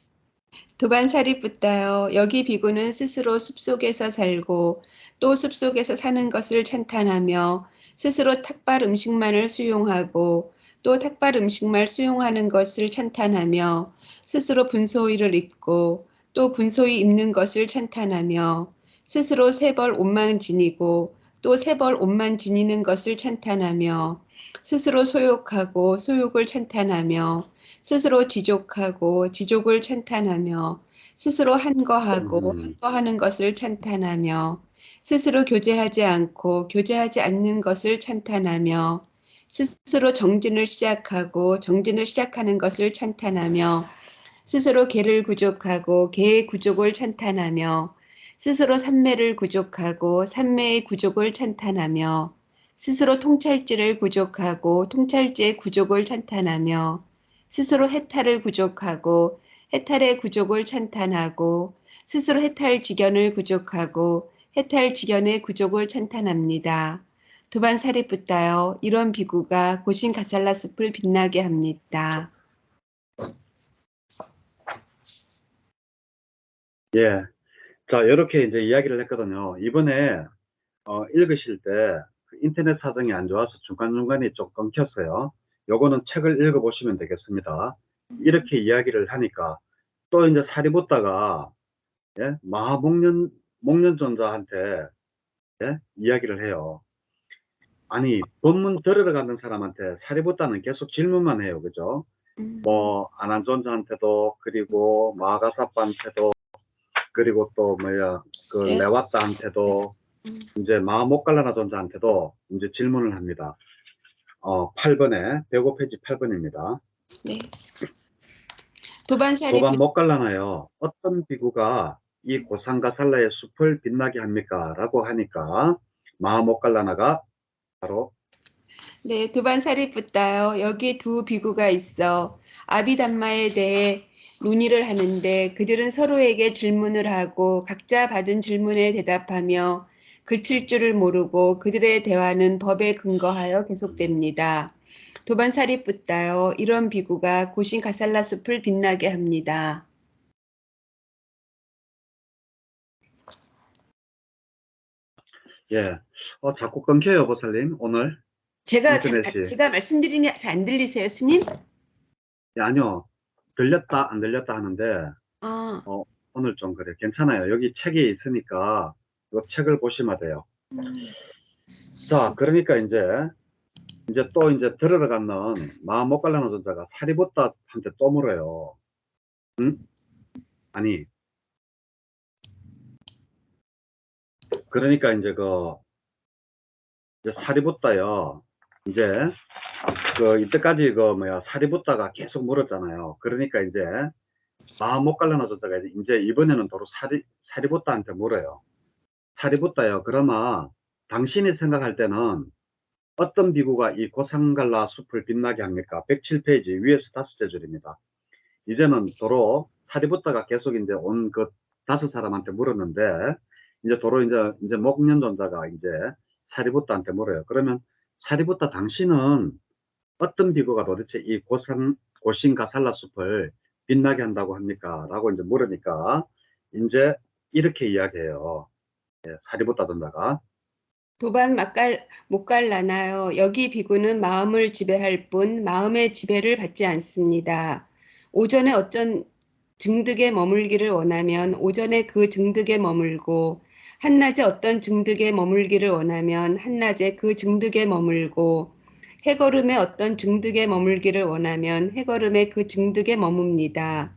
도반살이 붙다요. 여기 비구는 스스로 숲속에서 살고 또 숲속에서 사는 것을 찬탄하며 스스로 탁발 음식만을 수용하고 또 탁발 음식만 수용하는 것을 찬탄하며 스스로 분소이를 입고 또 분소이 입는 것을 찬탄하며 스스로 세벌 옷만 지니고 또 세벌 옷만 지니는 것을 찬탄하며 스스로 소욕하고 소욕을 찬탄하며 스스로 지족하고 지족을 찬탄하며 스스로 한거하고 음, 한거하는 것을 찬탄하며 스스로 교제하지 않고 교제하지 않는 것을 찬탄하며 스스로 정진을 시작하고 정진을 시작하는 것을 찬탄하며 스스로 개를 구족하고 개의 구족을 찬탄하며 스스로 삼매를 구족하고 삼매의 구족을 찬탄하며 스스로 통찰지를 구족하고 통찰지의 구족을 찬탄하며 스스로 해탈을 구족하고 해탈의 구족을 찬탄하고 스스로 해탈 지견을 구족하고 해탈 지견의 구족을 찬탄합니다. 두반사리붓다요. 이런 비구가 고신 가살라 숲을 빛나게 합니다. 예. 자, 이렇게 이제 이야기를 했거든요. 이번에 읽으실 때그 인터넷 사정이 안 좋아서 중간중간에 좀 끊겼어요. 요거는 책을 읽어보시면 되겠습니다. 이렇게 이야기를 하니까 또 이제 사리붓다가 예? 목련존자한테 예? 이야기를 해요. 아니 법문 들으러 가는 사람한테 사리붓다는 계속 질문만 해요. 그죠? 뭐 아난존자한테도 그리고 마가사빠한테도 그리고 또 뭐야 그 네. 레와따한테도 이제 마음 못 갈라나 존자한테도 이제 질문을 합니다. 8번에 105페이지 8번입니다. 네. 도반사리 도반 못 갈라나요. 어떤 비구가 이 고상가살라의 숲을 빛나게 합니까? 라고 하니까 마음 못 갈라나가 바로 네, 도반사리 붓다요. 여기 두 비구가 있어. 아비담마에 대해 논의를 하는데 그들은 서로에게 질문을 하고 각자 받은 질문에 대답하며 그칠 줄을 모르고 그들의 대화는 법에 근거하여 계속됩니다. 도반사리 붓다요. 이런 비구가 고신 가살라 숲을 빛나게 합니다. 예. 자꾸 끊겨요, 보살님. 오늘 인터넷이. 제가 말씀드리는 게 잘 안 들리세요, 스님? 예, 아니요. 들렸다 안 들렸다 하는데 아, 오늘 좀 그래. 괜찮아요. 여기 책이 있으니까 이 책을 보시면 돼요. 자, 그러니까 이제 또 이제 들으러 가는 마음 못 갈라는 존자가 사리부따한테 또 물어요. 응? 아니, 그러니까 이제 사리부따요. 이제 이때까지 사리부따가 계속 물었잖아요. 그러니까 이제 마음 못 갈라는 존자가 이제 이번에는 도로 사리부따한테 물어요. 사리부따요. 그러면 당신이 생각할 때는 어떤 비구가 이 고상갈라 숲을 빛나게 합니까? 107페이지 위에서 5째 줄입니다. 이제는 도로 사리부따가 계속 이제 온 그 5사람한테 물었는데 이제 도로 이제 목련존자가 이제 사리부따한테 물어요. 그러면 사리부따 당신은 어떤 비구가 도대체 이 고신가살라 숲을 빛나게 한다고 합니까? 라고 이제 물으니까 이제 이렇게 이야기해요. 예, 사리부따 존자가 도반 못 갈라나요. 여기 비구는 마음을 지배할 뿐 마음의 지배를 받지 않습니다. 오전에 어떤 증득에 머물기를 원하면 오전에 그 증득에 머물고 한낮에 어떤 증득에 머물기를 원하면 한낮에 그 증득에 머물고 해거름에 어떤 증득에 머물기를 원하면 해거름에 그 증득에 머뭅니다.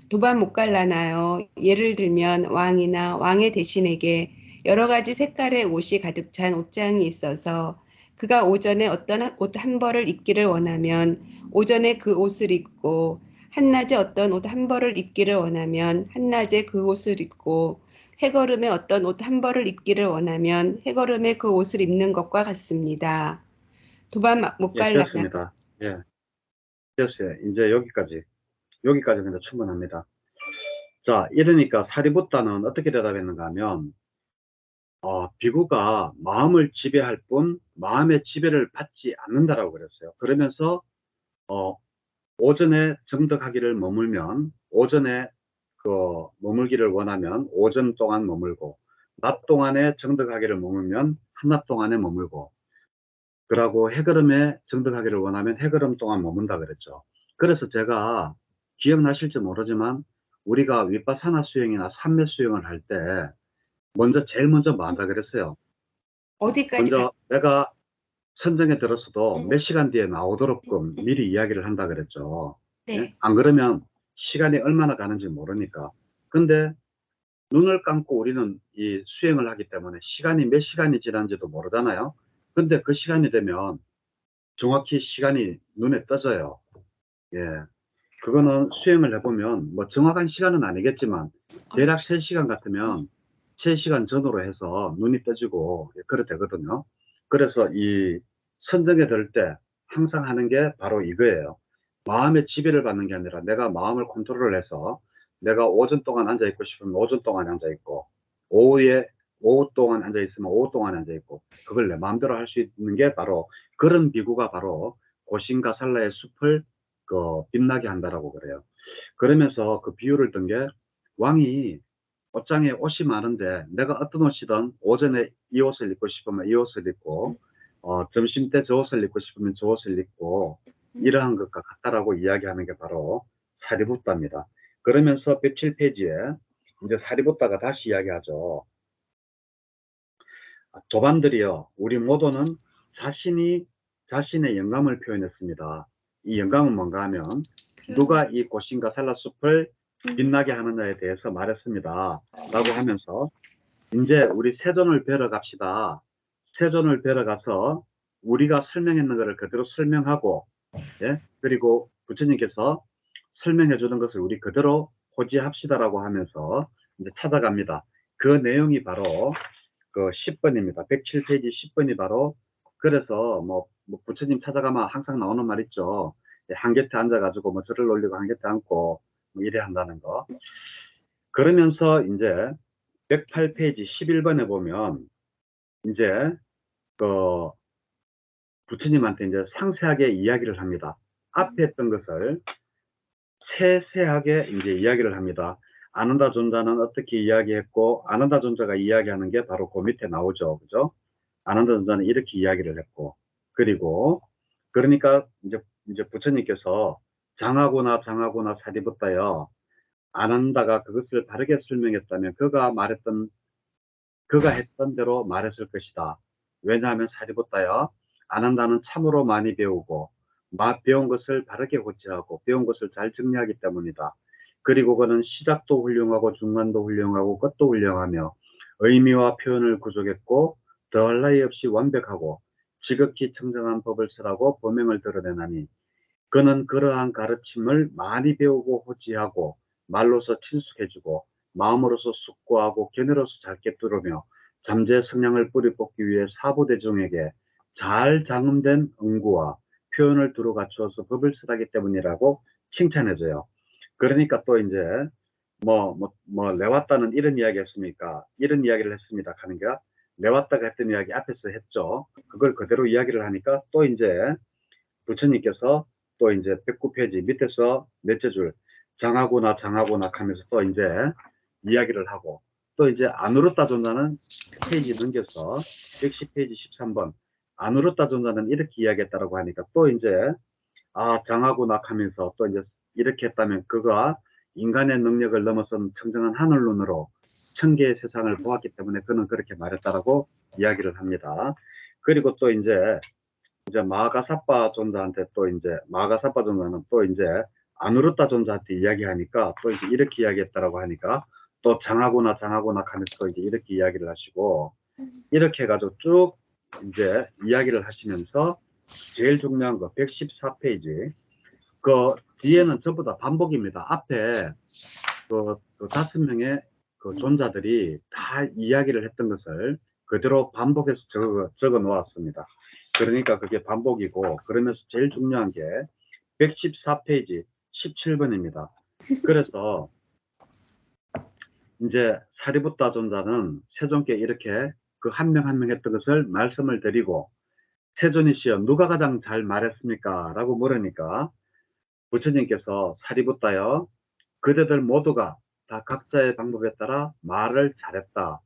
도반 못 갈라나요. 예를 들면 왕이나 왕의 대신에게 여러 가지 색깔의 옷이 가득 찬 옷장이 있어서 그가 오전에 어떤 옷 한 벌을 입기를 원하면 오전에 그 옷을 입고 한낮에 어떤 옷 한 벌을 입기를 원하면 한낮에 그 옷을 입고 해거름에 어떤 옷 한 벌을 입기를 원하면 해거름에 그 옷을 입는 것과 같습니다. 도반 못 예, 갈라나. 됐습니다. 예, 됐어요. 이제 여기까지는 이제 충분합니다. 자, 이러니까 사리부따는 어떻게 대답했는가 하면 비구가 마음을 지배할 뿐 마음의 지배를 받지 않는다라고 그랬어요. 그러면서 오전에 정덕하기를 머물면 오전에 머물기를 원하면 오전 동안 머물고 낮 동안에 정덕하기를 머물면 한낮 동안에 머물고 그러고 해걸음에 정덕하기를 원하면 해걸음 동안 머문다 그랬죠. 그래서 제가 기억나실지 모르지만 우리가 윗바사나 수행이나 삼매 수행을 할 때 제일 먼저 뭐 한다 그랬어요. 어디까지 가? 먼저 내가 선정에 들었어도 몇 시간 뒤에 나오도록끔 미리 이야기를 한다 그랬죠. 예? 네. 안 그러면 시간이 얼마나 가는지 모르니까. 근데 눈을 감고 우리는 이 수행을 하기 때문에 시간이 몇 시간이 지난지도 모르잖아요. 근데 그 시간이 되면 정확히 시간이 눈에 떠져요. 예. 그거는 수행을 해보면 뭐 정확한 시간은 아니겠지만 대략 3시간 같으면 3시간 전후로 해서 눈이 떠지고 그래 되거든요. 그래서 이 선정에 들 때 항상 하는 게 바로 이거예요. 마음의 지배를 받는 게 아니라 내가 마음을 컨트롤을 해서 내가 오전 동안 앉아 있고 싶으면 오전 동안 앉아 있고 오후 동안 앉아 있으면 오후 동안 앉아 있고 그걸 내 마음대로 할 수 있는 게 바로 그런 비구가 바로 고신가살라의 숲을 빛나게 한다라고 그래요. 그러면서 그 비유를 든 게 왕이 옷장에 옷이 많은데 내가 어떤 옷이든 오전에 이 옷을 입고 싶으면 이 옷을 입고 점심 때 저 옷을 입고 싶으면 저 옷을 입고 이러한 것과 같다라고 이야기하는 게 바로 사리부따입니다. 그러면서 107페이지에 이제 사리부따가 다시 이야기하죠. 조반들이여 우리 모두는 자신의 영감을 표현했습니다. 이 영감은 뭔가 하면 누가 이 고신과 살라숲을 빛나게 하느냐에 대해서 말했습니다. 라고 하면서 이제 우리 세존을 뵈러 갑시다. 세존을 뵈러 가서 우리가 설명했는 것을 그대로 설명하고, 예? 그리고 부처님께서 설명해 주는 것을 우리 그대로 호지합시다라고 하면서 이제 찾아갑니다. 그 내용이 바로 그 10번입니다. 107페이지 10번이 바로, 그래서 뭐 부처님 찾아가면 항상 나오는 말 있죠. 한 곁에 앉아가지고 뭐 절을 올리고 한 곁에 앉고 뭐 이래 한다는 거. 그러면서 이제 108페이지 11번에 보면 이제 그 부처님한테 이제 상세하게 이야기를 합니다. 앞에 했던 것을 세세하게 이제 이야기를 합니다. 아난다 존자는 어떻게 이야기했고, 아난다 존자가 이야기하는 게 바로 그 밑에 나오죠. 그죠? 아난다 존자는 이렇게 이야기를 했고, 그리고, 그러니까 이제 부처님께서 장하고나 사리부타여, 아난다가 그것을 바르게 설명했다면 그가 했던 대로 말했을 것이다. 왜냐하면 사리부타여, 아난다는 참으로 많이 배우고 배운 것을 바르게 고치하고 배운 것을 잘 정리하기 때문이다. 그리고 그는 시작도 훌륭하고 중간도 훌륭하고 끝도 훌륭하며 의미와 표현을 구족했고 더할 나위 없이 완벽하고 지극히 청정한 법을 쓰라고 법명을 드러내나니 그는 그러한 가르침을 많이 배우고 호지하고 말로서 친숙해지고 마음으로서 숙고하고 견해로서 잘 꿰뚫으며 잠재 성량을 뿌리 뽑기 위해 사부대중에게 잘 장음된 응구와 표현을 두루 갖추어서 법을 쓰라기 때문이라고 칭찬해줘요. 그러니까 또 이제 레왔다는 이런 이야기 했습니까? 이런 이야기를 했습니다 하는 게 레왔다가 했던 이야기 앞에서 했죠. 그걸 그대로 이야기를 하니까 또 이제 부처님께서 또 이제 109페이지 밑에서 넷째 줄 장하구나 하면서 또 이제 이야기를 하고 또 이제 아누르타 존자는 페이지 넘겨서 110페이지 13번 아누르타 존자는 이렇게 이야기했다라고 하니까 또 이제 장하구나 하면서 또 이제 이렇게 했다면 그가 인간의 능력을 넘어선 청정한 하늘 눈으로 천개의 세상을 보았기 때문에 그는 그렇게 말했다라고 이야기를 합니다. 그리고 또 이제 마가사파 존자한테 또 이제 마가사파 존자는 또 이제 아누르타 존자한테 이야기하니까 또 이제 이렇게 이야기했다라고 하니까 또 장하구나 하면서 또 이제 이렇게 이야기를 하시고 이렇게 해가지고 쭉 이제 이야기를 하시면서 제일 중요한 거 114페이지 그 뒤에는 전부 다 반복입니다. 앞에 그 5명의 그 존자들이 다 이야기를 했던 것을 그대로 반복해서 적어 놓았습니다. 그러니까 그게 반복이고 그러면서 제일 중요한 게 114페이지 17번입니다. 그래서 이제 사리부타 존자는 세존께 이렇게 그 한 명 한 명 했던 것을 말씀을 드리고 세존이시여 누가 가장 잘 말했습니까? 라고 물으니까 부처님께서 사리부타여 그대들 모두가 다 각자의 방법에 따라 말을 잘했다.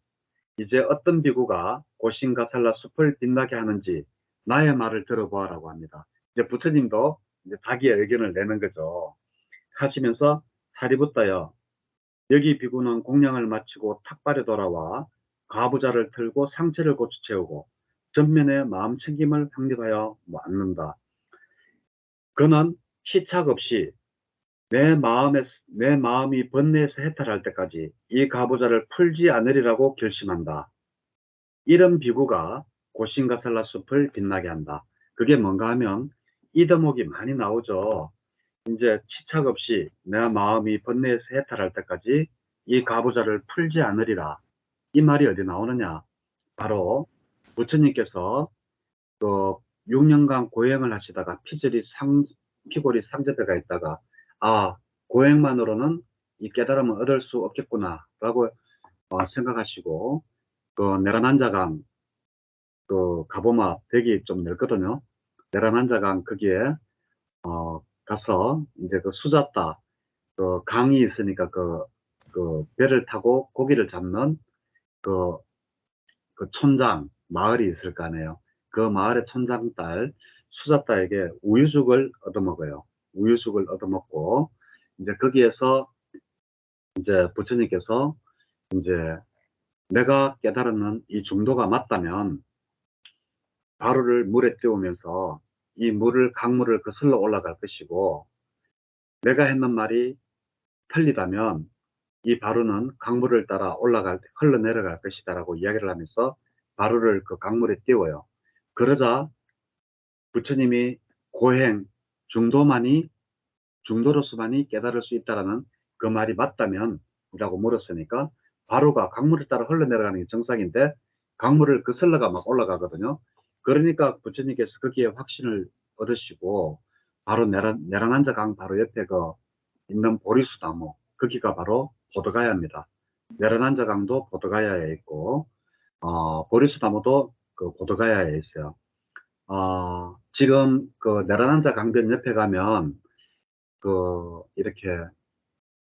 이제 어떤 비구가 고신가살라 숲을 빛나게 하는지 나의 말을 들어보아라고 합니다. 이제 부처님도 이제 자기의 의견을 내는 거죠. 하시면서 사리부타여 여기 비구는 공양을 마치고 탁발에 돌아와 가부좌를 틀고 상체를 고쳐 채우고 전면에 마음 챙김을 확립하여 앉는다. 그는 시착 없이 내 마음이 번뇌에서 해탈할 때까지 이 가부좌를 풀지 않으리라고 결심한다. 이런 비구가 고신가살라 숲을 빛나게 한다. 그게 뭔가 하면 이 대목이 많이 나오죠. 이제 치착 없이 내 마음이 번뇌에서 해탈할 때까지 이 가부좌를 풀지 않으리라. 이 말이 어디 나오느냐? 바로 부처님께서 그 6년간 고행을 하시다가 피골이 상제대가 있다가 고행만으로는 이 깨달음을 얻을 수 없겠구나 라고 생각하시고 그 내란한자강 그 가보마 벽이 좀 넓거든요. 내란한자강 거기에 가서 이제 그 수자타 그 강이 있으니까 그 배를 타고 고기를 잡는 그 촌장 마을이 있을 거 아니에요. 그 마을의 촌장 딸 수자타에게 우유죽을 얻어먹어요. 우유죽을 얻어먹고 이제 거기에서 이제 부처님께서 이제 내가 깨달은 이 중도가 맞다면 바로를 물에 띄우면서 이 강물을 거슬러 올라갈 것이고 내가 했는 말이 틀리다면 이 바루는 강물을 따라 흘러내려갈 것이다라고 이야기를 하면서 바루를 그 강물에 띄워요. 그러자 부처님이 고행, 중도로서만이 깨달을 수 있다라는 그 말이 맞다면? 이라고 물었으니까 바루가 강물을 따라 흘러내려가는 게 정상인데 강물을 거슬러가 막 올라가거든요. 그러니까 부처님께서 거기에 확신을 얻으시고 바로 내란한자 강 바로 옆에 그 있는 보리수 나무, 거기가 바로 보드가야입니다. 내란한자 강도 보드가야에 있고 보리수 나무도 그 보드가야에 있어요. 지금 그 내란한자 강변 옆에 가면 그 이렇게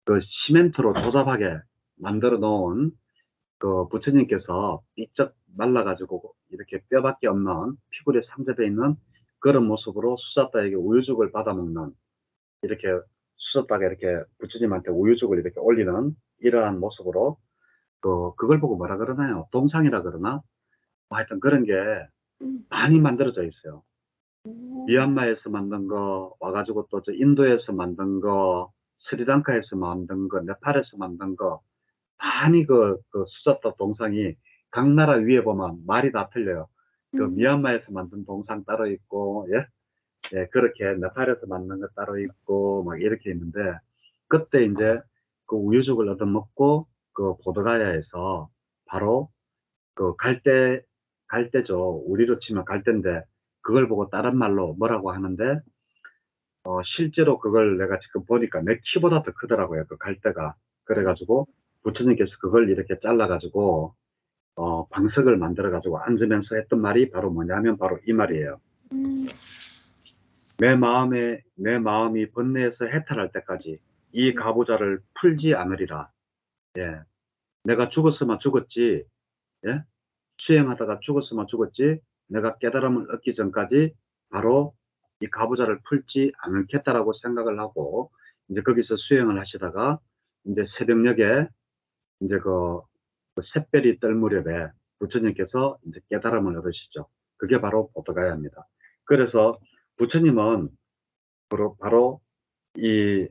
그 시멘트로 조잡하게 만들어 놓은 그 부처님께서 삐쩍 말라가지고 이렇게 뼈밖에 없는 피골에 상자되어 있는 그런 모습으로 수자따에게 우유죽을 받아먹는, 이렇게 수자따가 이렇게 부처님한테 우유죽을 이렇게 올리는 이러한 모습으로 그걸 보고 뭐라 그러나요? 동상이라 그러나? 하여튼 그런 게 음. 많이 만들어져 있어요. 오. 미얀마에서 만든 거 와가지고 또 저 인도에서 만든 거, 스리랑카에서 만든 거, 네팔에서 만든 거 많이 그 수자타 동상이 각 나라 위에 보면 말이 다 틀려요. 그 음. 미얀마에서 만든 동상 따로 있고, 예? 예, 그렇게 네팔에서 만든 거 따로 있고, 막 이렇게 있는데, 그때 이제 그 우유죽을 얻어먹고, 그 보드가야에서 바로 그 갈대죠. 우리로 치면 갈대인데, 그걸 보고 다른 말로 뭐라고 하는데, 실제로 그걸 내가 지금 보니까 내 키보다 더 크더라고요. 그 갈대가. 그래가지고 부처님께서 그걸 이렇게 잘라가지고 방석을 만들어가지고 앉으면서 했던 말이 바로 뭐냐면 바로 이 말이에요. 음. 내 마음이 번뇌에서 해탈할 때까지 이 가부좌를 풀지 않으리라. 예. 내가 죽었으면 죽었지. 예? 수행하다가 죽었으면 죽었지. 내가 깨달음을 얻기 전까지 바로 이 가부좌를 풀지 않겠다라고 생각을 하고 이제 거기서 수행을 하시다가 이제 새벽녘에 이제 그 샛별이 뜰 무렵에 부처님께서 이제 깨달음을 얻으시죠. 그게 바로 보드가야입니다. 그래서 부처님은 바로 이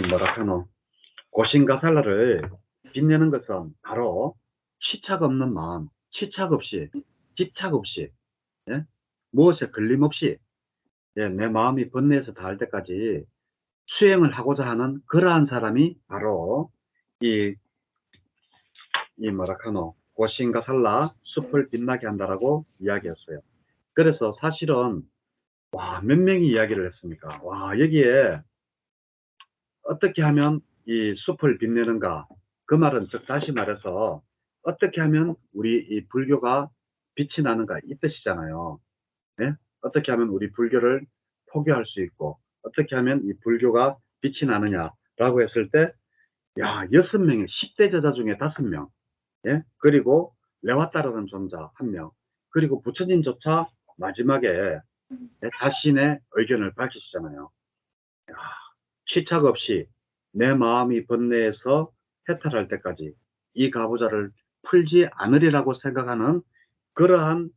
뭐랄까노 고신가살라를 빛내는 것은 바로 치착 없는 마음, 치착 없이, 집착 없이, 예? 무엇에 걸림없이, 예, 내 마음이 번뇌에서 닿을 때까지 수행을 하고자 하는 그러한 사람이 바로 이 뭐랄까노 고신가살라 숲을 빛나게 한다라고 이야기했어요. 그래서 사실은 몇 명이 이야기를 했습니까? 여기에 어떻게 하면 이 숲을 빛내는가? 그 말은 즉 다시 말해서 어떻게 하면 우리 이 불교가 빛이 나는가 이 뜻이잖아요. 네? 어떻게 하면 우리 불교를 포교할 수 있고 어떻게 하면 이 불교가 빛이 나느냐라고 했을 때 6명의 10대 제자 중에 5명, 예? 그리고 레와 따르는 존자 1명, 그리고 부처님조차 마지막에 자신의 의견을 밝히시잖아요. 시착 없이 내 마음이 번뇌에서 해탈할 때까지 이 가부좌를 풀지 않으리라고 생각하는 그러한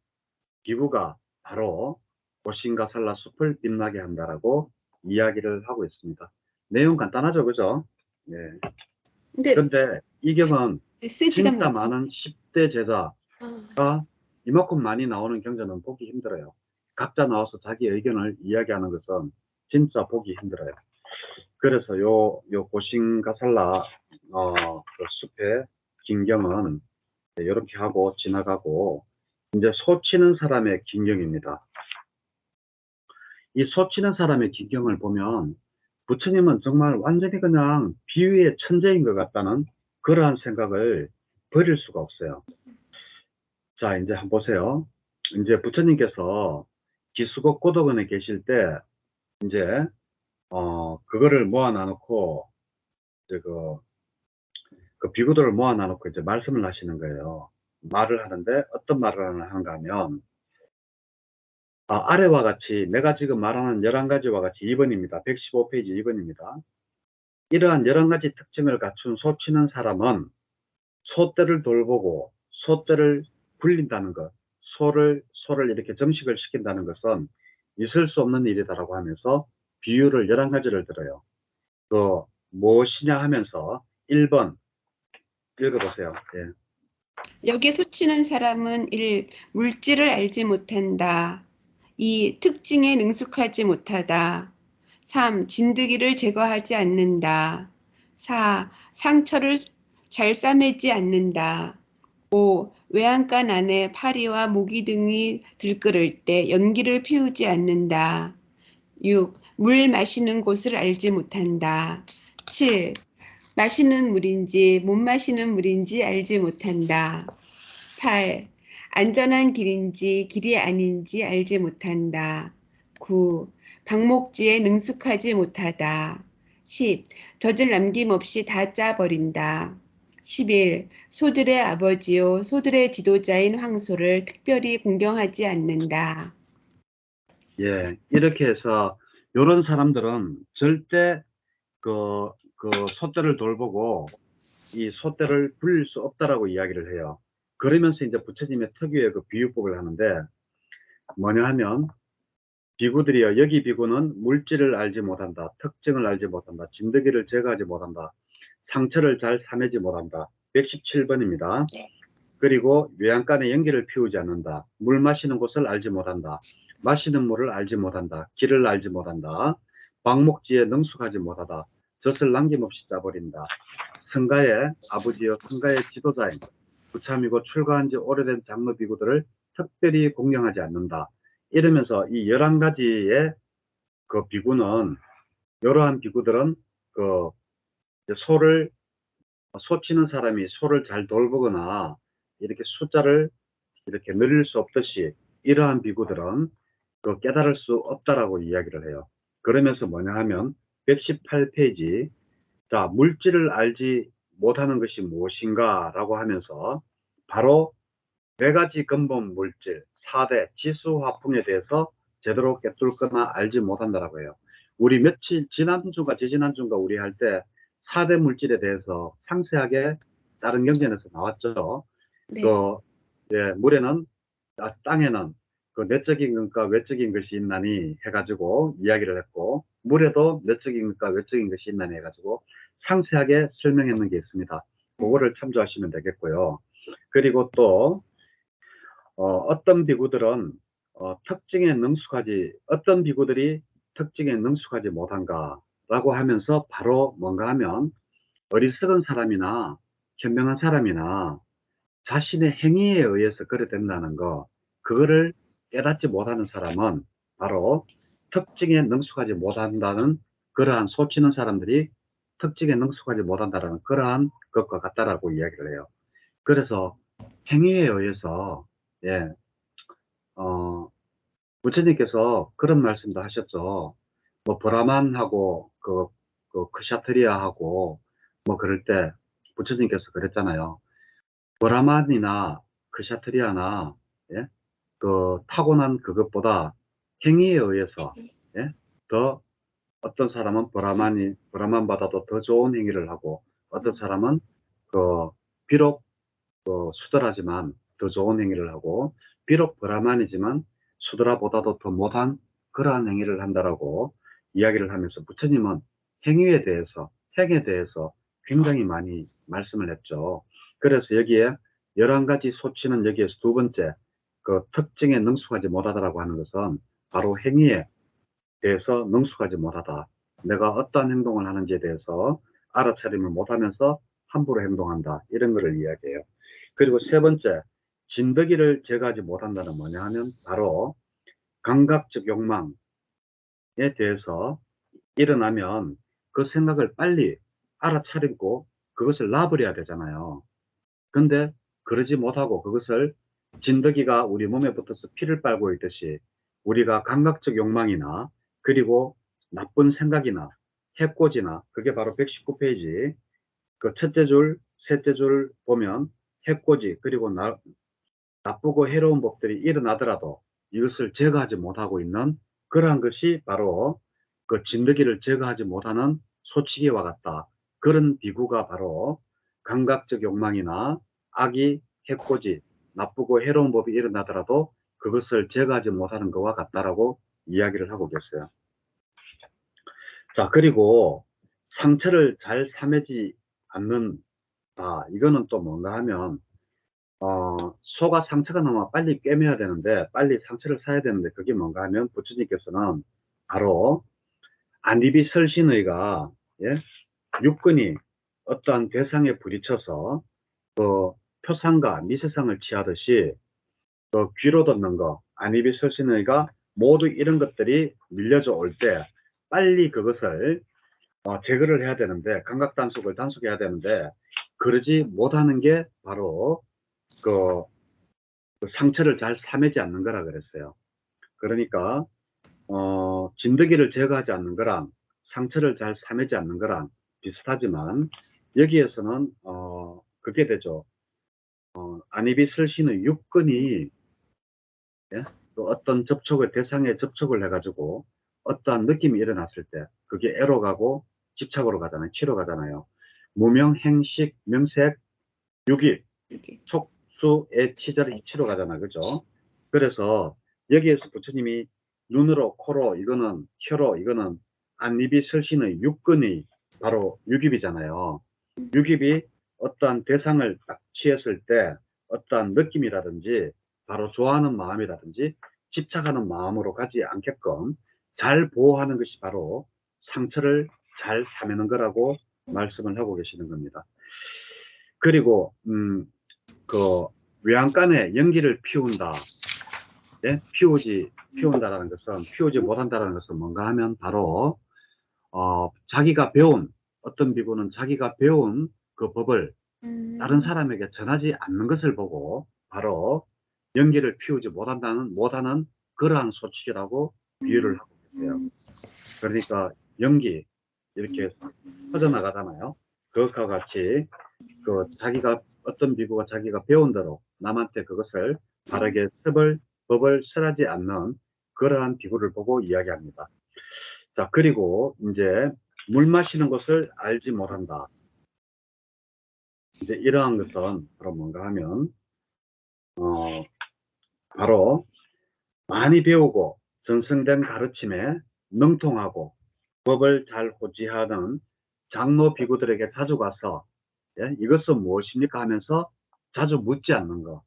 기구가 바로 고신가살라 숲을 빛나게 한다라고 이야기를 하고 있습니다. 내용 간단하죠, 그죠? 예. 근데 근데 이경은 메시지가 진짜 많아요. 많은 10대 제자가 아. 이만큼 많이 나오는 경전은 보기 힘들어요. 각자 나와서 자기 의견을 이야기하는 것은 진짜 보기 힘들어요. 그래서 요 고신가살라 그 숲의 긴경은 이렇게 하고 지나가고 이제 소치는 사람의 긴경입니다. 이 소치는 사람의 긴경을 보면 부처님은 정말 완전히 그냥 비유의 천재인 것 같다는 그러한 생각을 버릴 수가 없어요. 자, 이제 한번 보세요. 이제 부처님께서 기수곡 고덕원에 계실 때 이제 그거를 모아놔놓고 이제 그 비구들을 모아놔놓고 이제 말씀을 하시는 거예요. 말을 하는데 어떤 말을 하는가 하면 아래와 같이 내가 지금 말하는 11가지와 같이 2번입니다. 115페이지 2번입니다. 이러한 11가지 특징을 갖춘 소치는 사람은 소떼를 돌보고 소떼를 굴린다는 것, 소를 이렇게 정식을 시킨다는 것은 있을 수 없는 일이다라고 하면서 비유를 11가지를 들어요. 무엇이냐 하면서 1번 읽어보세요. 예. 여기에 소치는 사람은 1. 물질을 알지 못한다. 2. 특징에 능숙하지 못하다. 3. 진드기를 제거하지 않는다. 4. 상처를 잘 싸매지 않는다. 5. 외양간 안에 파리와 모기 등이 들끓을 때 연기를 피우지 않는다. 6. 물 마시는 곳을 알지 못한다. 7. 마시는 물인지 못 마시는 물인지 알지 못한다. 8. 안전한 길인지 길이 아닌지 알지 못한다. 9. 방목지에 능숙하지 못하다. 10. 젖을 남김없이 다 짜버린다. 11. 소들의 아버지요 소들의 지도자인 황소를 특별히 공경하지 않는다. 예, 이렇게 해서 이런 사람들은 절대 그 소떼를 돌보고 이 소떼를 굴릴 수 없다라고 이야기를 해요. 그러면서 이제 부처님의 특유의 그 비유법을 하는데 뭐냐 하면 비구들이요. 여기 비구는 물질을 알지 못한다. 특징을 알지 못한다. 진드기를 제거하지 못한다. 상처를 잘 사매지 못한다. 117번입니다. 그리고 외양간에 연기를 피우지 않는다. 물 마시는 곳을 알지 못한다. 마시는 물을 알지 못한다. 길을 알지 못한다. 방목지에 능숙하지 못하다. 젖을 남김없이 짜버린다. 성가의 아버지여 성가의 지도자인 부참이고 출가한 지 오래된 장로 비구들을 특별히 공경하지 않는다. 이러면서 이 11가지의 그 비구는, 이러한 비구들은 그 소를, 소치는 사람이 소를 잘 돌보거나 이렇게 숫자를 이렇게 늘릴 수 없듯이 이러한 비구들은 그 깨달을 수 없다라고 이야기를 해요. 그러면서 뭐냐 하면 118페이지, 자, 물질을 알지 못하는 것이 무엇인가 라고 하면서 바로 4가지 근본 물질, 4대 지수화풍에 대해서 제대로 깨뚫거나 알지 못한다라고 해요. 우리 며칠 지난주가 지지난주인가 우리 할 때 4대 물질에 대해서 상세하게 다른 경전에서 나왔죠. 네. 그 예, 물에는 땅에는 그 내적인 것과 외적인 것이 있나니 해가지고 이야기를 했고, 물에도 내적인 것과 외적인 것이 있나니 해가지고 상세하게 설명했는 게 있습니다. 그거를 참조하시면 되겠고요. 그리고 또 어떤 비구들은 특징에 능숙하지, 어떤 비구들이 특징에 능숙하지 못한가라고 하면서 바로 뭔가 하면 어리석은 사람이나 현명한 사람이나 자신의 행위에 의해서 그래 된다는 거, 그거를 깨닫지 못하는 사람은 바로 특징에 능숙하지 못한다는, 그러한 소치는 사람들이 특징에 능숙하지 못한다는 그러한 것과 같다라고 이야기를 해요. 그래서 행위에 의해서, 예, 부처님께서 그런 말씀도 하셨죠. 뭐 브라만하고 그 크샤트리아하고 뭐 그럴 때 부처님께서 그랬잖아요. 브라만이나 크샤트리아나, 예? 그 타고난 그것보다 행위에 의해서, 예? 더 어떤 사람은 브라만보다도 더 좋은 행위를 하고, 어떤 사람은 그 비록 수더라지만 더 좋은 행위를 하고, 비록 브라만이지만 수드라보다도 더 못한 그러한 행위를 한다라고 이야기를 하면서 부처님은 행위에 대해서, 행에 대해서 굉장히 많이 말씀을 했죠. 그래서 여기에 11가지 소치는 여기에서 두 번째, 그 특징에 능숙하지 못하다라고 하는 것은 바로 행위에 대해서 능숙하지 못하다. 내가 어떠한 행동을 하는지에 대해서 알아차림을 못하면서 함부로 행동한다. 이런 것을 이야기해요. 그리고 세 번째, 진드기를 제거하지 못한다는 뭐냐 하면 바로 감각적 욕망에 대해서 일어나면 그 생각을 빨리 알아차리고 그것을 놔버려야 되잖아요. 근데 그러지 못하고 그것을, 진드기가 우리 몸에 붙어서 피를 빨고 있듯이 우리가 감각적 욕망이나 그리고 나쁜 생각이나 해코지나, 그게 바로 119페이지 그 첫째 줄, 셋째 줄 보면 해코지 그리고 나쁘고 해로운 법들이 일어나더라도 이것을 제거하지 못하고 있는 그러한 것이 바로 그 진드기를 제거하지 못하는 소치기와 같다. 그런 비구가 바로 감각적 욕망이나 악이, 해코지, 나쁘고 해로운 법이 일어나더라도 그것을 제거하지 못하는 것과 같다라고 이야기를 하고 계세요. 자, 그리고 상처를 잘 사매지 않는, 이거는 또 뭔가 하면, 소가 상처가 너무 빨리 꿰매야 되는데, 빨리 상처를 사야 되는데, 그게 뭔가 하면 부처님께서는 바로 안입이 설신의가, 예? 육근이 어떠한 대상에 부딪혀서 표상과 미세상을 취하듯이 귀로 듣는 거, 안입이 설신의가 모두 이런 것들이 밀려져 올 때 빨리 그것을 제거를 해야 되는데, 감각단속을 단속해야 되는데, 그러지 못하는 게 바로 그 상처를 잘 사매지 않는 거라 그랬어요. 그러니까 진드기를 제거하지 않는 거랑 상처를 잘 사매지 않는 거랑 비슷하지만, 여기에서는 그게 되죠. 안입이 설신의 육근이, 예? 또 어떤 접촉을, 대상에 접촉을 해가지고 어떠한 느낌이 일어났을 때 그게 애로 가고 집착으로 가잖아요. 치로 가잖아요. 무명, 행식, 명색, 유기, 이렇게. 촉수, 애, 치절, 치로 가잖아요. 그죠? 그래서 여기에서 부처님이 눈으로, 코로, 이거는 혀로, 이거는 안입이 설신의 육근이 바로 유깁이잖아요. 유깁이 어떠한 대상을 딱 취했을 때 어떠한 느낌이라든지 바로 좋아하는 마음이라든지 집착하는 마음으로 가지 않게끔 잘 보호하는 것이 바로 상처를 잘 사매는 거라고 말씀을 하고 계시는 겁니다. 그리고 그 외양간에 연기를 피운다. 네? 피운다라는 것은, 피우지 못한다라는 것은 뭔가 하면 바로 자기가 배운, 어떤 비구는 자기가 배운 그 법을 다른 사람에게 전하지 않는 것을 보고 바로 연기를 피우지 못하는 그러한 소치라고 비유를 하고 있어요. 그러니까 연기 이렇게 퍼져나가잖아요. 그것과 같이 자기가, 어떤 비구가 자기가 배운 대로 남한테 그것을 바르게 법을 설하지 않는 그러한 비구를 보고 이야기합니다. 자, 그리고 이제 물 마시는 것을 알지 못한다. 이제 이러한 것은 바로 뭔가 하면 바로 많이 배우고 전승된 가르침에 능통하고 법을 잘 호지하는 장로 비구들에게 자주 가서, 예? 이것은 무엇입니까 하면서 자주 묻지 않는 거.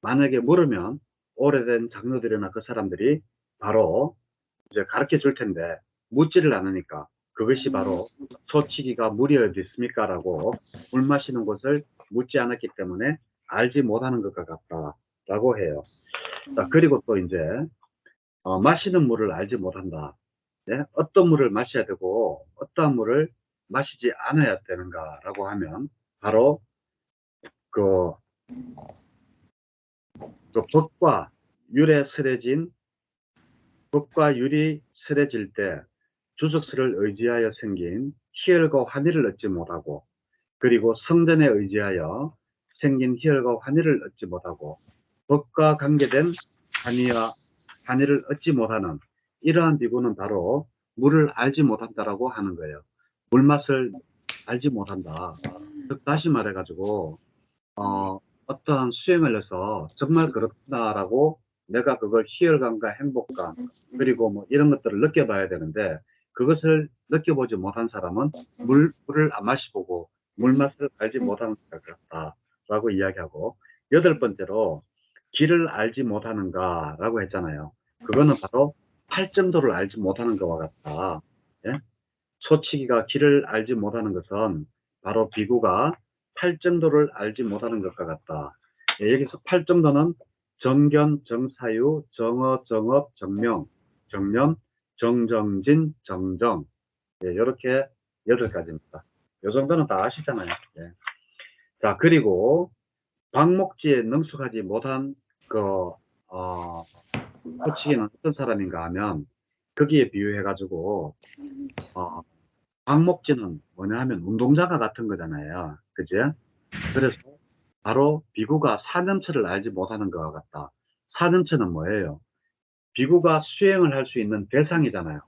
만약에 물으면 오래된 장로들이나 그 사람들이 바로 이제 가르쳐 줄 텐데 묻지를 않으니까 그것이 바로 소치기가 물이 어디 있습니까 라고 물 마시는 곳을 묻지 않았기 때문에 알지 못하는 것과 같다라고 해요. 자, 그리고 또 이제 마시는 물을 알지 못한다. 네? 어떤 물을 마셔야 되고 어떠한 물을 마시지 않아야 되는가라고 하면 바로 그, 법과 율에 설해진, 법과 율이 설해질 때 주석수를 의지하여 생긴 희열과 환희를 얻지 못하고, 그리고 성전에 의지하여 생긴 희열과 환희를 얻지 못하고, 법과 관계된 환희를 얻지 못하는 이러한 비구는 바로 물을 알지 못한다라고 하는 거예요. 물맛을 알지 못한다. 즉 다시 말해가지고 어떠한 수행을 해서 정말 그렇다라고 내가 그걸 희열감과 행복감 그리고 뭐 이런 것들을 느껴봐야 되는데, 그것을 느껴보지 못한 사람은 물을 안 마시보고 물맛을 알지 못하는 것 같다라고 이야기하고, 여덟 번째로 길을 알지 못하는가라고 했잖아요. 그거는 바로 팔정도를 알지 못하는 것과 같다. 예? 소치기가 길을 알지 못하는 것은 바로 비구가 팔정도를 알지 못하는 것과 같다. 예, 여기서 팔정도는 정견, 정사유, 정어, 정업, 정명, 정념, 정정진, 정정. 예, 이렇게 8가지입니다. 이 정도는 다 아시잖아요. 예. 자, 그리고 방목지에 능숙하지 못한 소치기는 어떤 사람인가 하면 거기에 비유해가지고 방목지는 뭐냐 하면 운동장과 같은 거잖아요. 그죠? 그래서 바로 비구가 사념처를 알지 못하는 것과 같다. 사념처는 뭐예요? 비구가 수행을 할 수 있는 대상이잖아요.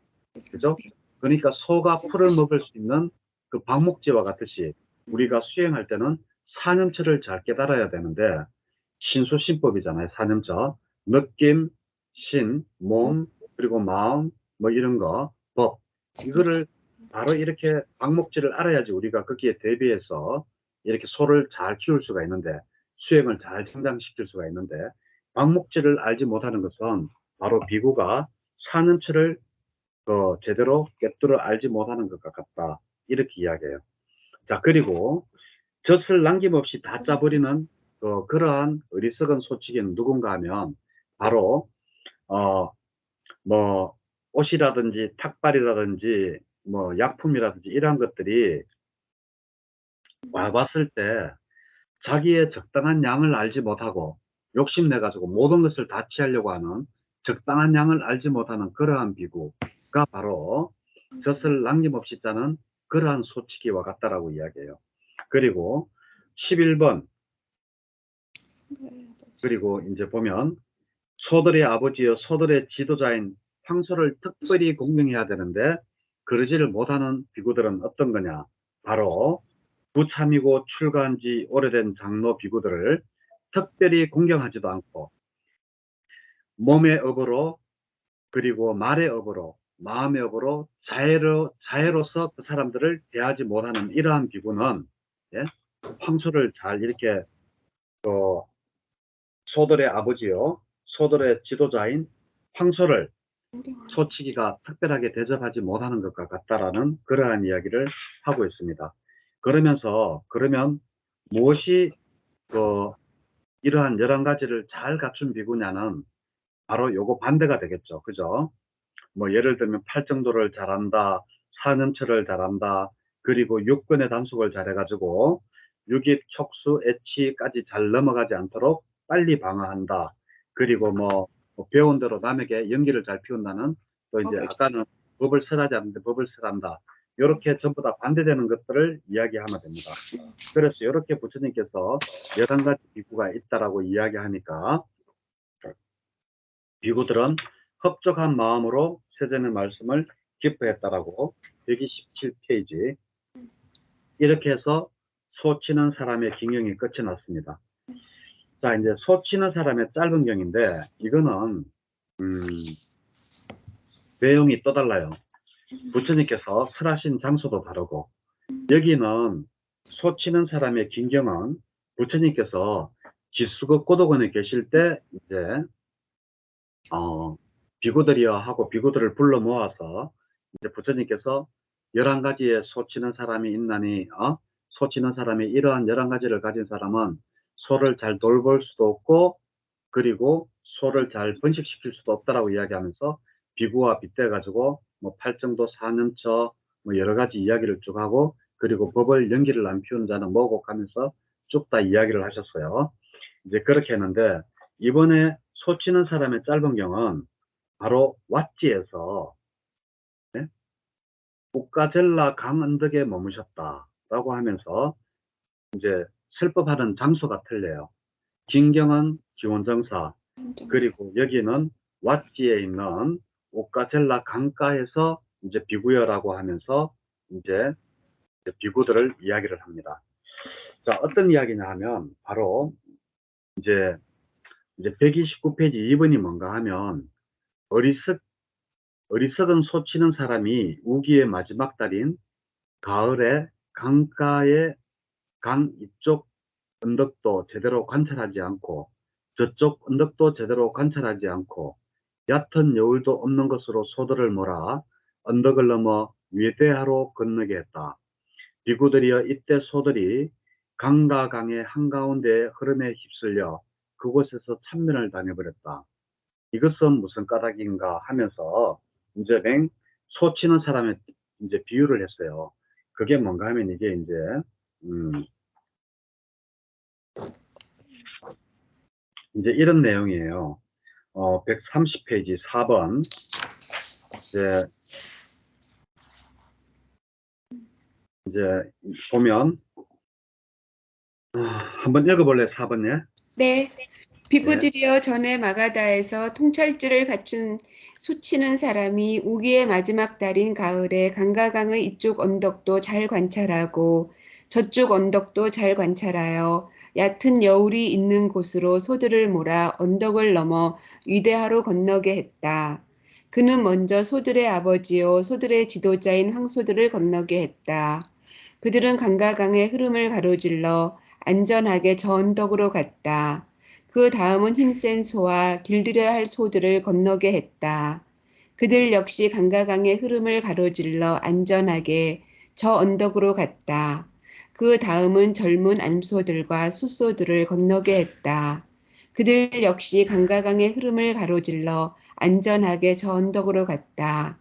그죠? 그러니까 소가 풀을 먹을 수 있는 그 방목지와 같듯이 우리가 수행할 때는 사념처를 잘 깨달아야 되는데, 신수신법이잖아요. 사념처. 느낌, 신, 몸, 그리고 마음, 뭐 이런 거, 법. 이거를 바로 이렇게 방목질을 알아야지 우리가 거기에 대비해서 이렇게 소를 잘 키울 수가 있는데, 수행을 잘 성장시킬 수가 있는데, 방목질을 알지 못하는 것은 바로 비구가 사념처를 제대로 꿰뚫어 알지 못하는 것과 같다, 이렇게 이야기해요. 자, 그리고 젖을 남김없이 다 짜버리는 그러한 어리석은 소치기는 누군가 하면 바로 뭐 옷이라든지 탁발이라든지 뭐 약품이라든지 이러한 것들이 와봤을 때 자기의 적당한 양을 알지 못하고 욕심내 가지고 모든 것을 다 취하려고 하는, 적당한 양을 알지 못하는 그러한 비구가 바로 젖을 남김없이 짜는 그러한 소치기와 같다라고 이야기해요. 그리고 11번, 그리고 이제 보면 소들의 아버지여 소들의 지도자인 황소를 특별히 공경해야 되는데 그러지를 못하는 비구들은 어떤 거냐, 바로 부참이고 출가한 지 오래된 장로 비구들을 특별히 공경하지도 않고 몸의 업으로, 그리고 말의 업으로, 마음의 업으로 자애로서 그 사람들을 대하지 못하는 이러한 비구는, 예? 황소를 잘 이렇게 소들의 아버지요 소들의 지도자인 황소를 소치기가 특별하게 대접하지 못하는 것과 같다라는 그러한 이야기를 하고 있습니다. 그러면 무엇이 이러한 11가지를 잘 갖춘 비구냐는 바로 요거 반대가 되겠죠. 그죠? 뭐 예를 들면 팔정도를 잘한다, 사념처를 잘한다, 그리고 육근의 단속을 잘해가지고 육입, 촉수, 애치까지 잘 넘어가지 않도록 빨리 방어한다. 그리고 뭐 배운 대로 남에게 연기를 잘 피운다는, 또 이제 아까는 법을 설하지 않는데 법을 설한다. 이렇게 전부 다 반대되는 것들을 이야기하면 됩니다. 그래서 이렇게 부처님께서 11가지 비구가 있다라고 이야기하니까 비구들은 흡족한 마음으로 세전의 말씀을 기뻐했다라고 127페이지, 이렇게 해서 소치는 사람의 경영이 끝이 났습니다. 자, 이제 소치는 사람의 짧은 경인데 이거는 내용이 또 달라요. 부처님께서 설하신 장소도 다르고, 여기는 소치는 사람의 긴경은 부처님께서 지수급 고도원에 계실 때 이제 비구들이여 하고 비구들을 불러 모아서 이제 부처님께서 11가지의 소치는 사람이 있나니 소치는 사람이 이러한 11가지를 가진 사람은 소를 잘 돌볼 수도 없고 그리고 소를 잘 번식시킬 수도 없다라고 이야기하면서 비구와 빗대 가지고 뭐 팔정도, 사념처 뭐 여러 가지 이야기를 쭉 하고, 그리고 법을 연기를 안 피우는 자는 뭐고 하면서 쭉 다 이야기를 하셨어요. 이제 그렇게 했는데 이번에 소치는 사람의 짧은 경은 바로 왓지에서 우까젤라 강 언덕에 머무셨다라고 하면서 이제 설법하는 장소가 틀려요. 긴 경은 기원정사, 그리고 여기는 왓지에 있는 우까젤라 강가에서 이제 비구여라고 하면서 이제 비구들을 이야기를 합니다. 자, 어떤 이야기냐 하면 바로 이제 129페이지 2번이 뭔가 하면 어리석은 소치는 사람이 우기의 마지막 달인 가을에 강가의 강 이쪽 언덕도 제대로 관찰하지 않고 저쪽 언덕도 제대로 관찰하지 않고 얕은 여울도 없는 것으로 소들을 몰아 언덕을 넘어 위대하로 건너게 했다. 비구들이여 이때 소들이 강과 강의 한가운데 흐름에 휩쓸려 그곳에서 참변을 당해버렸다. 이것은 무슨 까닭인가 하면서 이제 소치는 사람의 이제 비유를 했어요. 그게 뭔가 하면 이게 이제 이런 내용이에요. 130페이지 4번. 이제 보면 한번 읽어볼래? 4번에. 네. 비구들이여 전에 마가다에서 통찰지를 갖춘 소치는 사람이 우기의 마지막 달인 가을에 강가강의 이쪽 언덕도 잘 관찰하고 저쪽 언덕도 잘 관찰하여 얕은 여울이 있는 곳으로 소들을 몰아 언덕을 넘어 위대하로 건너게 했다. 그는 먼저 소들의 아버지요 소들의 지도자인 황소들을 건너게 했다. 그들은 강과 강의 흐름을 가로질러 안전하게 저 언덕으로 갔다. 그 다음은 힘센 소와 길들여야 할 소들을 건너게 했다. 그들 역시 강과 강의 흐름을 가로질러 안전하게 저 언덕으로 갔다. 그 다음은 젊은 암소들과 숫소들을 건너게 했다. 그들 역시 강과 강의 흐름을 가로질러 안전하게 저 언덕으로 갔다.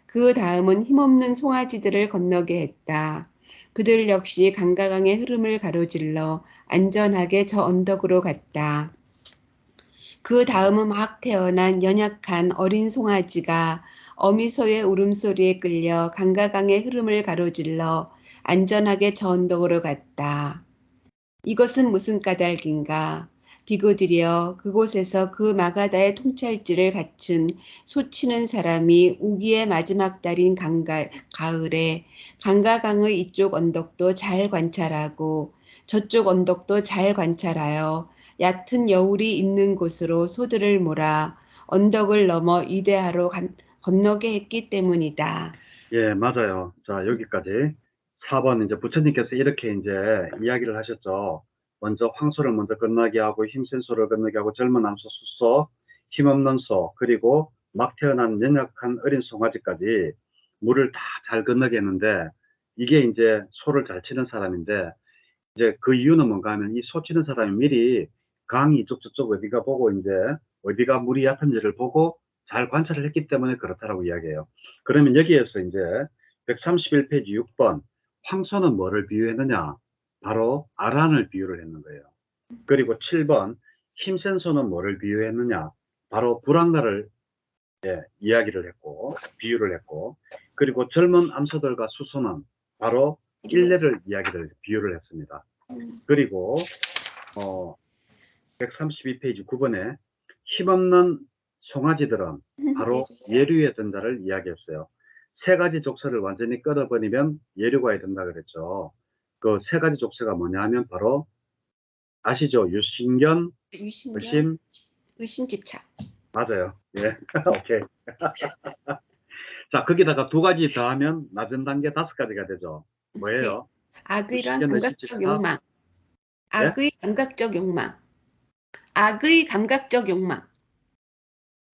그 다음은 힘없는 송아지들을 건너게 했다. 그들 역시 강과 강의 흐름을 가로질러 안전하게 저 언덕으로 갔다. 그 다음은 막 태어난 연약한 어린 송아지가 어미소의 울음소리에 끌려 강과 강의 흐름을 가로질러 안전하게 저 언덕으로 갔다. 이것은 무슨 까닭인가? 비고들이여 그곳에서 그 마가다의 통찰지를 갖춘 소치는 사람이 우기의 마지막 달인 가을에 강과 강의 이쪽 언덕도 잘 관찰하고 저쪽 언덕도 잘 관찰하여 얕은 여울이 있는 곳으로 소들을 몰아 언덕을 넘어 유대하로 건너게 했기 때문이다. 예, 맞아요. 자, 여기까지. 4번 이제 부처님께서 이렇게 이제 이야기를 하셨죠. 먼저 황소를 먼저 건너게 하고 힘센 소를 건너게 하고 젊은 암소, 숫소, 힘없는 소, 그리고 막 태어난 연약한 어린 송아지까지 물을 다 잘 건너게 했는데 이게 이제 소를 잘 치는 사람인데 이제 그 이유는 뭔가 하면 이 소 치는 사람이 미리 강이 이쪽 저쪽 어디가 보고 이제 어디가 물이 얕은지를 보고 잘 관찰을 했기 때문에 그렇다라고 이야기해요. 그러면 여기에서 이제 131페이지 6번 황소는 뭐를 비유했느냐? 바로 아란을 비유를 했는 거예요. 그리고 7번 힘센 소는 뭐를 비유했느냐? 바로 불황가를 이야기를 했고 비유를 했고 그리고 젊은 암소들과 수소는 바로 일레를 이야기를 비유를 했습니다. 그리고 132페이지 9번에 힘없는 송아지들은 바로 예류의 전자를 이야기했어요. 세 가지 족쇄를 완전히 끊어버리면 예류가 된다 그랬죠. 그 세 가지 족쇄가 뭐냐 하면 바로 아시죠? 유신견, 의심, 의심집착. 맞아요. 예, 오케이. 자, 거기다가 두 가지 더하면 낮은 단계 5가지가 되죠. 뭐예요? 악의란 유신견, 감각적 의심집착, 욕망. 예? 악의 감각적 욕망. 악의 감각적 욕망.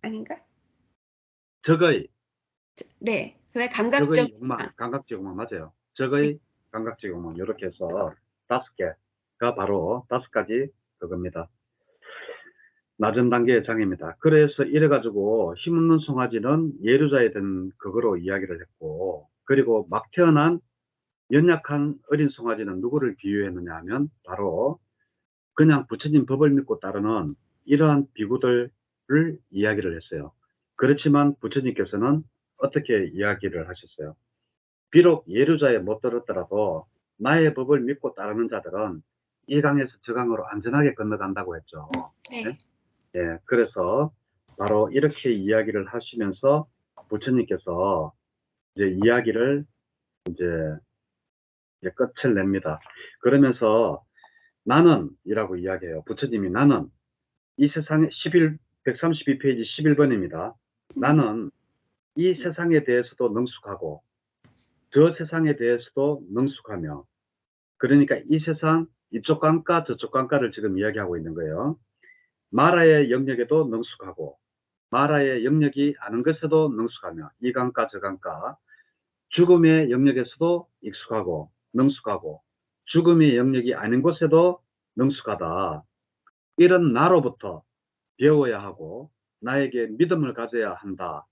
아닌가? 적의, 네. 그래 감각적 적의 욕망, 욕망. 감각적 욕망 맞아요. 네. 적의 감각적 욕망 이렇게 해서 5개가 바로 5가지 그겁니다. 낮은 단계의 장애입니다. 그래서 이래가지고 힘없는 송아지는 예루자에 된 그거로 이야기를 했고 그리고 막 태어난 연약한 어린 송아지는 누구를 비유했느냐 하면 바로 그냥 부처님 법을 믿고 따르는 이러한 비구들을 이야기를 했어요. 그렇지만 부처님께서는 어떻게 이야기를 하셨어요? 비록 예루자에 못 들었더라도 나의 법을 믿고 따르는 자들은 이 강에서 저 강으로 안전하게 건너간다고 했죠. 네. 네? 예, 그래서 바로 이렇게 이야기를 하시면서 부처님께서 이제 이야기를 이제 끝을 냅니다. 그러면서 나는 이라고 이야기해요. 부처님이 나는 이 세상에 132페이지 11번입니다. 나는 이 세상에 대해서도 능숙하고 저 세상에 대해서도 능숙하며 그러니까 이 세상 이쪽 강가 저쪽 강가를 지금 이야기하고 있는 거예요. 마라의 영역에도 능숙하고 마라의 영역이 아는 것에도 능숙하며 이 강가 저 강가 죽음의 영역에서도 익숙하고 능숙하고 죽음의 영역이 아닌 곳에도 능숙하다. 이런 나로부터 배워야 하고 나에게 믿음을 가져야 한다고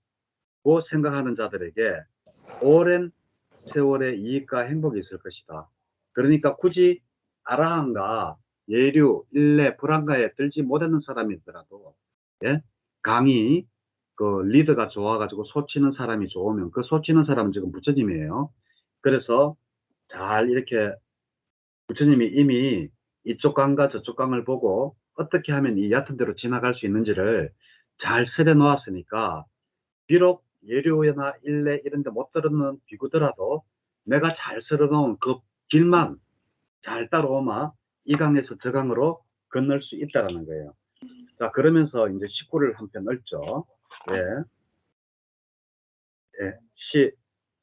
생각하는 자들에게 오랜 세월의 이익과 행복이 있을 것이다. 그러니까 굳이 아라한가 예류, 일레, 불안가에 들지 못하는 사람이더라도 예? 강의 그 리더가 좋아가지고 소치는 사람이 좋으면 그 소치는 사람은 지금 부처님이에요. 그래서 잘 이렇게 부처님이 이미 이쪽 강과 저쪽 강을 보고 어떻게 하면 이 얕은 데로 지나갈 수 있는지를 잘 설해 놓았으니까 비록 예류나 일레 이런 데 못 들었는 비구더라도 내가 잘 설해 놓은 그 길만 잘 따라오면 이 강에서 저 강으로 건널 수 있다는 거예요. 자, 그러면서 이제 19를 한편 읊죠. 예. 예, 시,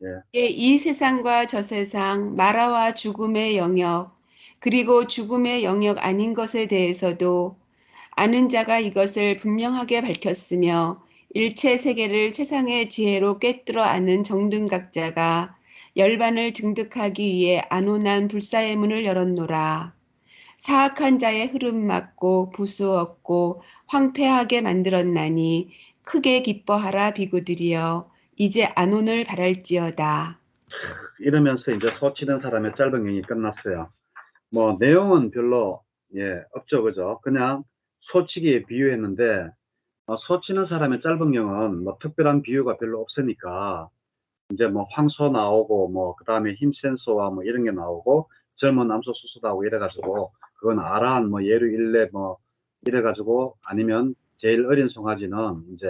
예, 예, 이 세상과 저 세상, 마라와 죽음의 영역, 그리고 죽음의 영역 아닌 것에 대해서도 아는 자가 이것을 분명하게 밝혔으며 일체 세계를 최상의 지혜로 꿰뚫어 아는 정등각자가 열반을 증득하기 위해 안온한 불사의 문을 열었노라. 사악한 자의 흐름 막고 부수었고 황폐하게 만들었나니 크게 기뻐하라 비구들이여 이제 안온을 바랄지어다. 이러면서 이제 소치는 사람의 짧은 경이 끝났어요. 뭐 내용은 별로 없죠, 그죠? 그냥 소치기에 비유했는데 소치는 사람의 짧은 경은 뭐 특별한 비유가 별로 없으니까 이제 뭐 황소 나오고 뭐 그다음에 힘센 소와 뭐 이런 게 나오고 젊은 암소 수수하고 이래가지고 그건 아란 뭐 예루 일레 뭐 이래가지고 아니면 제일 어린 송아지는 이제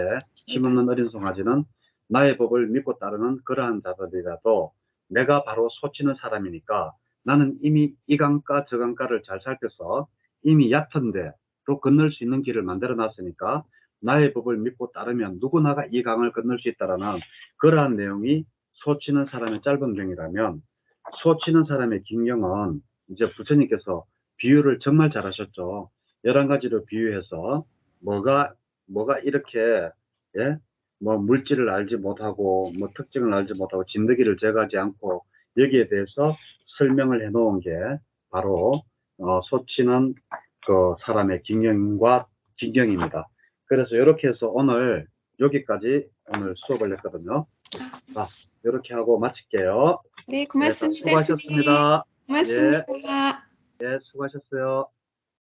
힘없는 어린 송아지는 나의 법을 믿고 따르는 그러한 자들이라도 내가 바로 소치는 사람이니까 나는 이미 이 강가 저 강가를 잘 살펴서 이미 얕은 데로 건널 수 있는 길을 만들어 놨으니까 나의 법을 믿고 따르면 누구나가 이 강을 건널 수 있다라는 그러한 내용이 소치는 사람의 짧은 경이라면 소치는 사람의 긴 경은 이제 부처님께서 비유를 정말 잘하셨죠. 11가지로 비유해서 뭐가 이렇게 뭐 물질을 알지 못하고 뭐 특징을 알지 못하고 진드기를 제거하지 않고 여기에 대해서 설명을 해 놓은 게 바로 소치는 그 사람의 긴경입니다. 그래서 이렇게 해서 오늘 여기까지 오늘 수업을 했거든요. 자, 이렇게 하고 마칠게요. 네, 네, 자, 고맙습니다, 스님. 수고하셨습니다. 예, 고맙습니다. 예, 수고하셨어요.